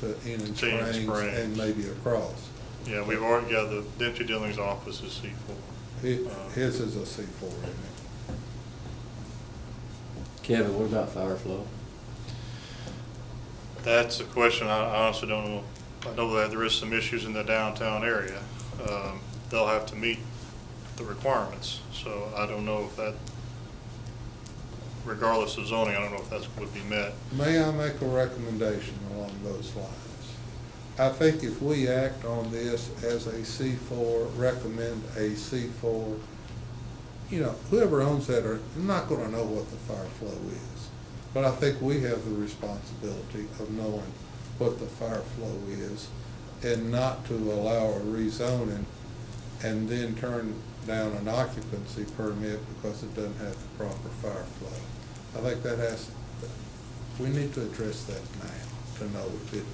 to Enid Springs and maybe across. Yeah, we've already got the Dempsey Dilling's office is C4. His is a C4, isn't it? Kevin, what about fire flow? That's a question I honestly don't know. I know that there is some issues in the downtown area. They'll have to meet the requirements, so I don't know if that, regardless of zoning, I don't know if that would be met. May I make a recommendation along those lines? I think if we act on this as a C4, recommend a C4, whoever owns that are not gonna know what the fire flow is. But I think we have the responsibility of knowing what the fire flow is and not to allow a rezoning and then turn down an occupancy permit because it doesn't have the proper fire flow. I think we need to address that now to know if it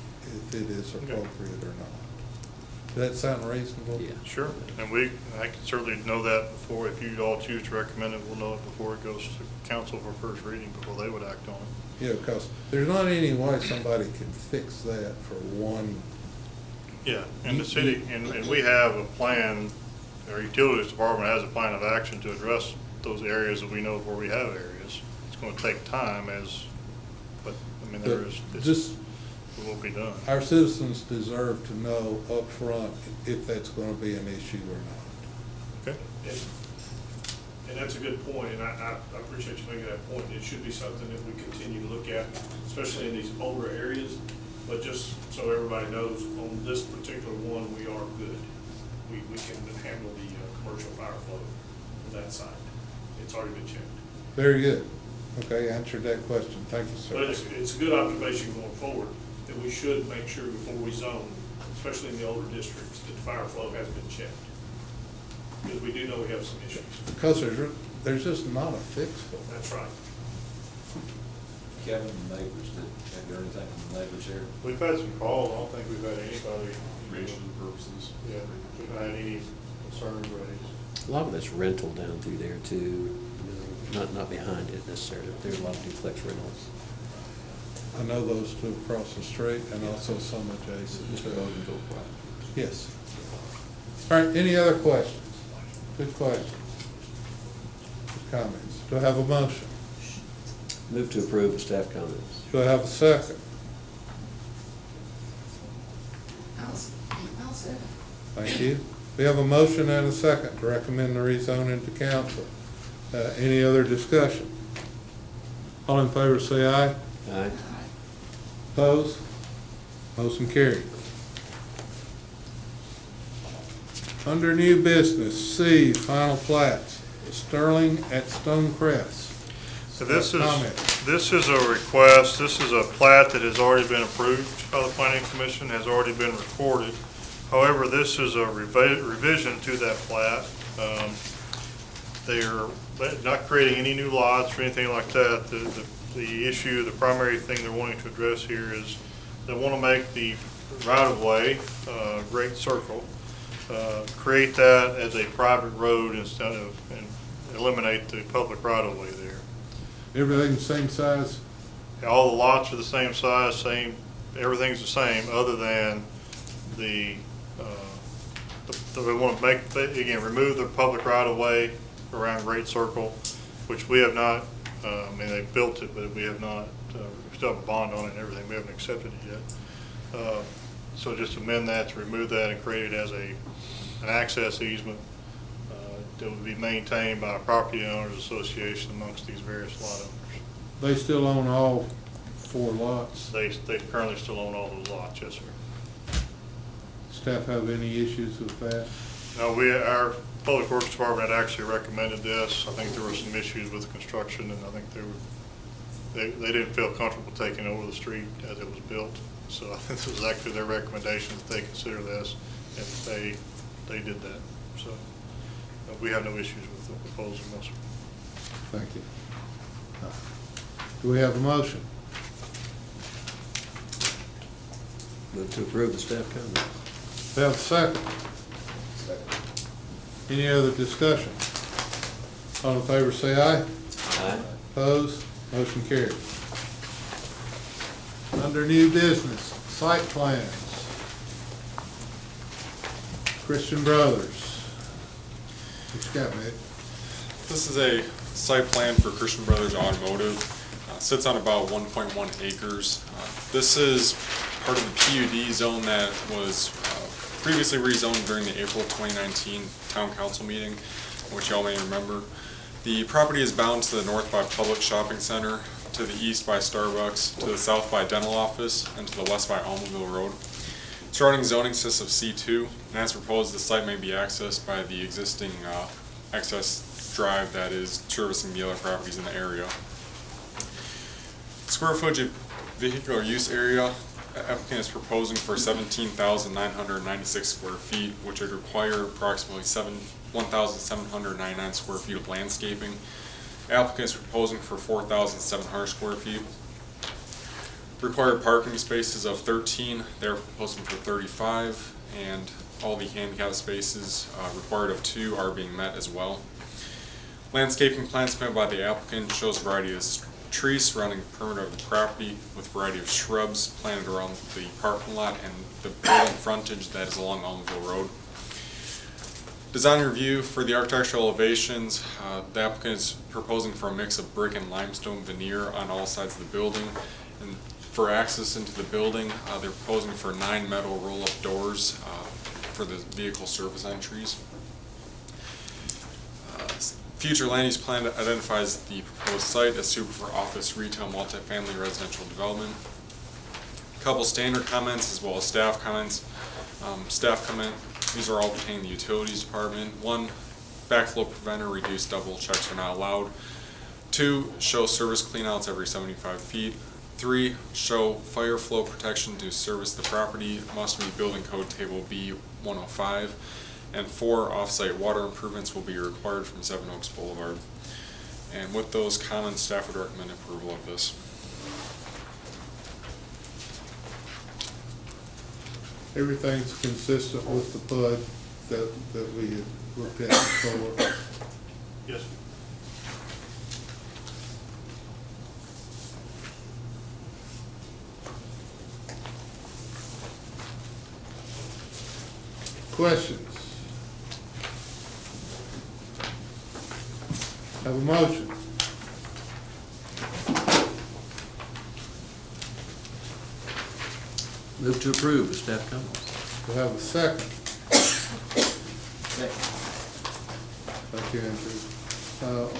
is appropriate or not. Does that sound reasonable? Yeah. Sure, and I can certainly know that before, if you all choose to recommend it, we'll know it before it goes to council for first reading, before they would act on it. Yeah, because there's not any way somebody can fix that for one. Yeah, and the city, and we have a plan, our utilities department has a plan of action to address those areas that we know where we have areas. It's gonna take time but, I mean, Just, it will be done. our citizens deserve to know up front if that's gonna be an issue or not. Okay? And that's a good point, and I appreciate you making that point. It should be something that we continue to look at, especially in these older areas. But just so everybody knows, on this particular one, we are good. We can handle the commercial fire flow on that side. It's already been checked. Very good. Okay, answered that question. Thank you, sir. But it's a good observation going forward, that we should make sure before we zone, especially in the older districts, that the fire flow has been checked. Because we do know we have some issues. Because there's just not a fix for it. That's right. Kevin, the neighbors, have you heard anything from the neighbors here? We've had some calls, I don't think we've had anybody. Reason purposes. Yeah, we've not had any concerns raised. A lot of it's rental down through there too, not behind it necessarily. There's a lot of duplex rentals. I know those two across the street and also some adjacent to it. Yes. All right, any other questions? Good questions. Good comments. Do I have a motion? Move to approve the staff comments. Do I have a second? I'll second. Thank you. We have a motion and a second to recommend the rezoning to council. Any other discussion? All in favor say aye. Aye. Opposed? Motion carried. Under new business, C, final plats, Sterling at Stonecrest. So this Comment. is a request, this is a plat that has already been approved by the planning commission, has already been recorded. However, this is a revision to that plat. They are not creating any new lots or anything like that. The issue, the primary thing they're wanting to address here is they want to make the right-of-way, Great Circle, create that as a private road instead of, and eliminate the public right-of-way there. Everything the same size? All the lots are the same size, everything's the same, other than they want to make, again, remove the public right-of-way around Great Circle, which we have not, I mean, they built it, but we have not, we still have a bond on it and everything, we haven't accepted it yet. So just amend that to remove that and create it as an access easement that would be maintained by a property owners association amongst these various lot owners. They still own all 4 lots? They currently still own all those lots, yes, sir. Staff have any issues with that? No, our Public Works Department had actually recommended this. I think there were some issues with the construction, and I think they didn't feel comfortable taking over the street as it was built. So I think this was actually their recommendation that they consider this, and they did that. So we have no issues with the proposal, no, sir. Thank you. Do we have a motion? Move to approve the staff comments. Do we have a second? Any other discussion? All in favor say aye. Aye. Opposed? Motion carried. Under new business, site plans. Christian Brothers. What you got, Mick? This is a site plan for Christian Brothers Automotive. Sits on about 1.1 acres. This is part of the PUD zone that was previously rezoned during the April 2019 Town Council meeting, which y'all may remember. The property is bound to the north by Public Shopping Center, to the east by Starbucks, to the south by Dental Office, and to the west by Almaville Road. Surrounding zoning consists of C2, and as proposed, the site may be accessed by the existing access drive that is servicing the other properties in the area. Square footage of vehicular use area, applicant is proposing for 17,996 square feet, which would require approximately 1,799 square feet of landscaping. Applicant is proposing for 4,700 square feet. Required parking spaces of 13, they're proposing for 35, and all the handicap spaces required of 2 are being met as well. Landscaping plan submitted by the applicant shows a variety of trees surrounding the perimeter of the property with a variety of shrubs planted around the parking lot and the building frontage that is along Elmville Road. Design review for the architectural elevations, the applicant is proposing for a mix of brick and limestone veneer on all sides of the building. And for access into the building, they're proposing for 9 metal roll-up doors for the vehicle service entries. Future land use plan identifies the proposed site as suitable for office, retail, multifamily, residential development. A couple standard comments as well as staff comments. Staff comment, these are all pertaining to the utilities department. 1, backflow preventer, reduced double checks are not allowed. 2, show service cleanouts every 75 feet. 3, show fire flow protection to service the property, must meet building code table B105. And 4, off-site water improvements will be required from 7 Oaks Boulevard. And with those comments, staff would recommend approval of this. Everything's consistent with the PUD that we had looked at before. Yes. Questions? Have a motion. Move to approve, with staff comments. Do I have a second? Second. Thank you, Andrew.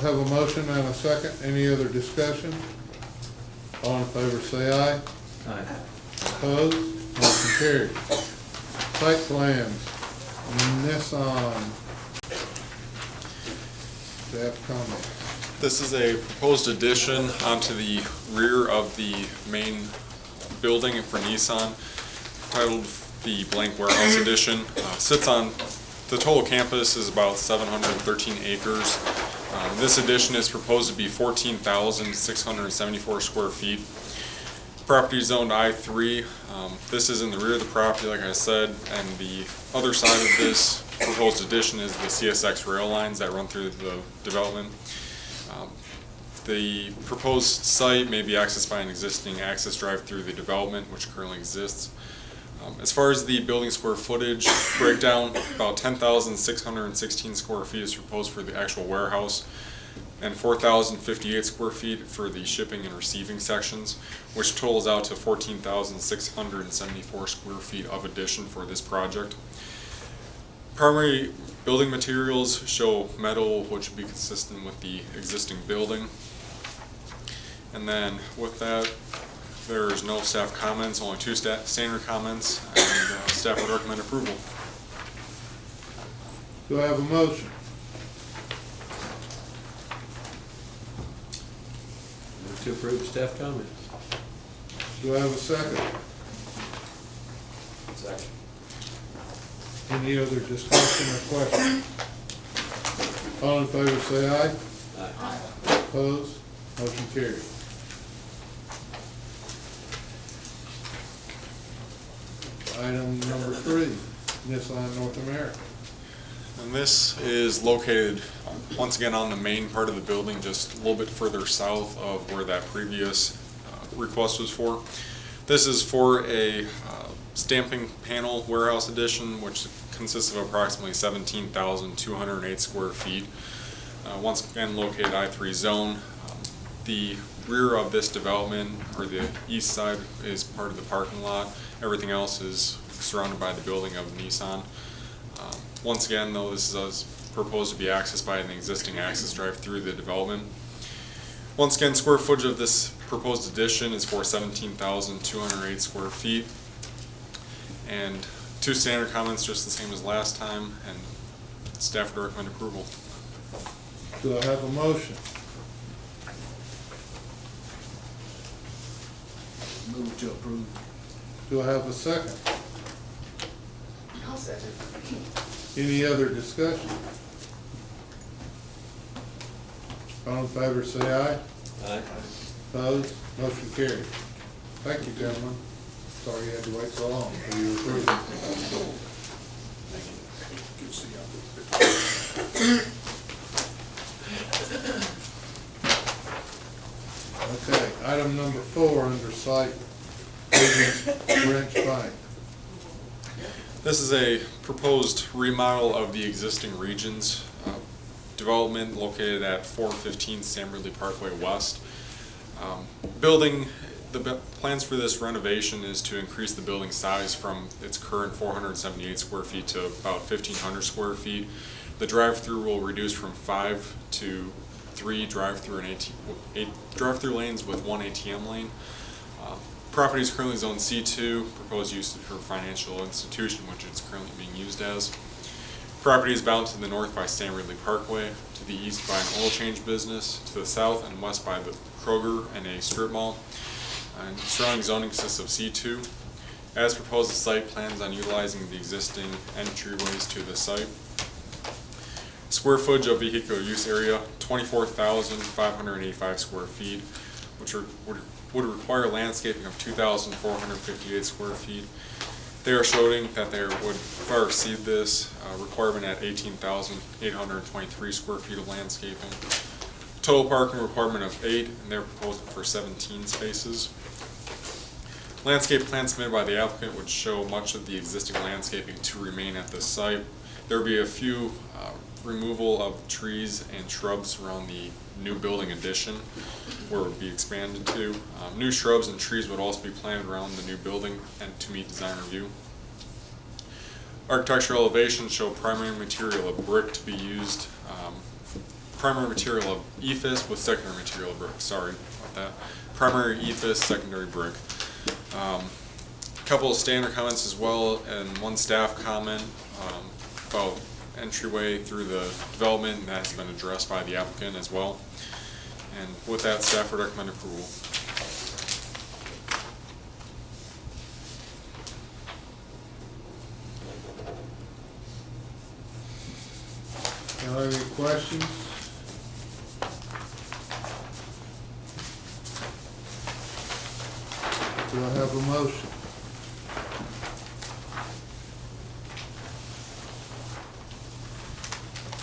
Have a motion and a second. Any other discussion? All in favor say aye. Aye. Opposed? Motion carried. Site plans, Nissan. Staff comments. This is a proposed addition onto the rear of the main building for Nissan, titled the Blank Warehouse Edition. Sits on, the total campus is about 713 acres. This addition is proposed to be 14,674 square feet. Property zoned I-3. This is in the rear of the property, like I said, and the other side of this proposed addition is the CSX rail lines that run through the development. The proposed site may be accessed by an existing access drive through the development, which currently exists. As far as the building square footage breakdown, about 10,616 square feet is proposed for the actual warehouse, and 4,058 square feet for the shipping and receiving sections, which totals out to 14,674 square feet of addition for this project. Primary building materials show metal, which would be consistent with the existing building. And then with that, there's no staff comments, only 2 standard comments, and staff would recommend approval. Do I have a motion? Move to approve, staff comments. Do I have a second? Second. Any other discussion or question? All in favor say aye. Aye. Opposed? Motion carried. Item number 3, Nissan North America. And this is located, once again, on the main part of the building, just a little bit further south of where that previous request was for. This is for a stamping panel warehouse addition, which consists of approximately 17,208 square feet. Once again, located I-3 zone. The rear of this development, or the east side, is part of the parking lot. Everything else is surrounded by the building of Nissan. Once again, though, this is proposed to be accessed by an existing access drive through the development. Once again, square footage of this proposed addition is for 17,208 square feet. And 2 standard comments, just the same as last time, and staff would recommend approval. Do I have a motion? Move to approve. Do I have a second? I'll second. Any other discussion? All in favor say aye. Aye. Opposed? Motion carried. Thank you, gentlemen. Sorry you had to wait so long for your approval. see on this picture. Okay, item number 4 under site, Branch Bank. This is a proposed remodel of the existing Regions development located at 415 Sam Ridley Parkway West. Plans for this renovation is to increase the building size from its current 478 square feet to about 1,500 square feet. The drive-through will reduce from 5 to 3 drive-through lanes with 1 ATM lane. Property is currently zoned C2, proposed use for financial institution, which it's currently being used as. Property is bounded to the north by Sam Ridley Parkway, to the east by an oil change business, to the south and west by the Kroger and a strip mall. And surrounding zoning consists of C2. As proposed, the site plans on utilizing the existing entryways to the site. Square footage of vehicular use area, 24,585 square feet, which would require landscaping of 2,458 square feet. They are showing that they would far exceed this requirement at 18,823 square feet of landscaping. Total parking requirement of 8, and they're proposing for 17 spaces. Landscape plan submitted by the applicant would show much of the existing landscaping to remain at this site. There would be a few removal of trees and shrubs around the new building addition where it would be expanded to. New shrubs and trees would also be planted around the new building and to meet design review. Architectural elevations show primary material of brick to be used, primary material of EIFS with secondary material of brick, sorry about that. Primary EIFS, secondary brick. Couple of standard comments as well, and one staff comment about entryway through the development that has been addressed by the applicant as well. And with that, staff would recommend approval. Are there any questions? Do I have a motion?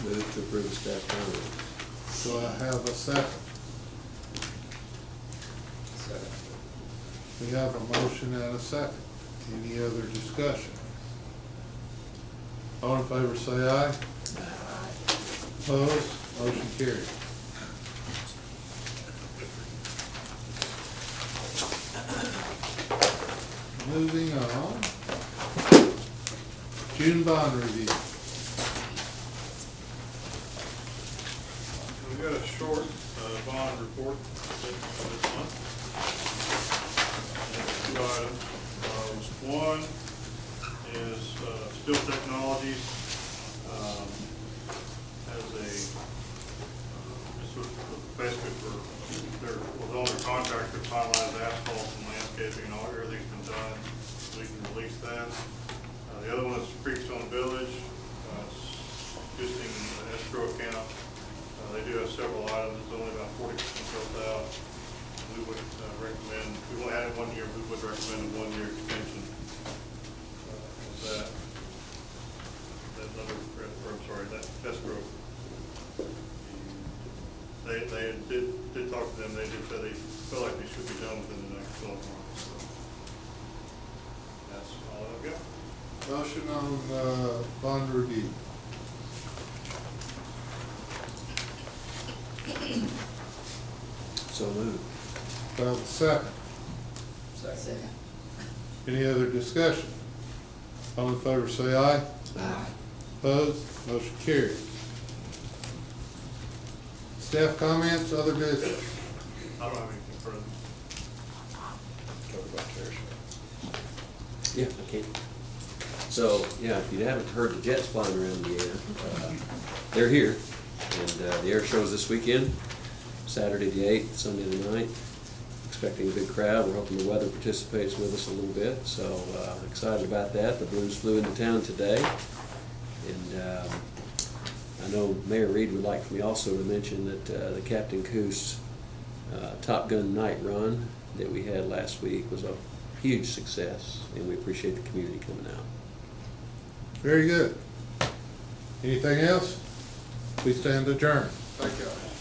Move to approve the staff comment. Do I have a second? We have a motion and a second. Any other discussion? All in favor say aye. Opposed? Motion carried. Moving on. June bond review. We got a short bond report for this month. Two items. One is Steel Technologies has a, this was basically for, there was only contractor to finalize asphalt and landscaping and all, everything's been done, so we can release that. The other one is Creekstone Village, existing escrow account. They do have several items, it's only about 40% built out. We would recommend, we only had it 1 year, we would recommend a 1-year extension of that. That number, or I'm sorry, that escrow. They did talk to them, they did say they felt like they should be done within the next 12 months. So that's all I've got. Motion on bond review. So moved. Do I have a second? Second. Any other discussion? All in favor say aye. Aye. Opposed? Motion carried. Staff comments, other business? I don't have anything further. Covered by Terry. Yeah, okay. So, yeah, if you haven't heard the jets flying around the air, they're here. And the air show's this weekend, Saturday the 8th, Sunday the 9th. Expecting a big crowd. We're hoping the weather participates with us a little bit. So excited about that. The Blues flew into town today. And I know Mayor Reed would like for me also to mention that the Captain Coos Top Gun night run that we had last week was a huge success. And we appreciate the community coming out. Very good. Anything else? Please stand adjourned. Thank you.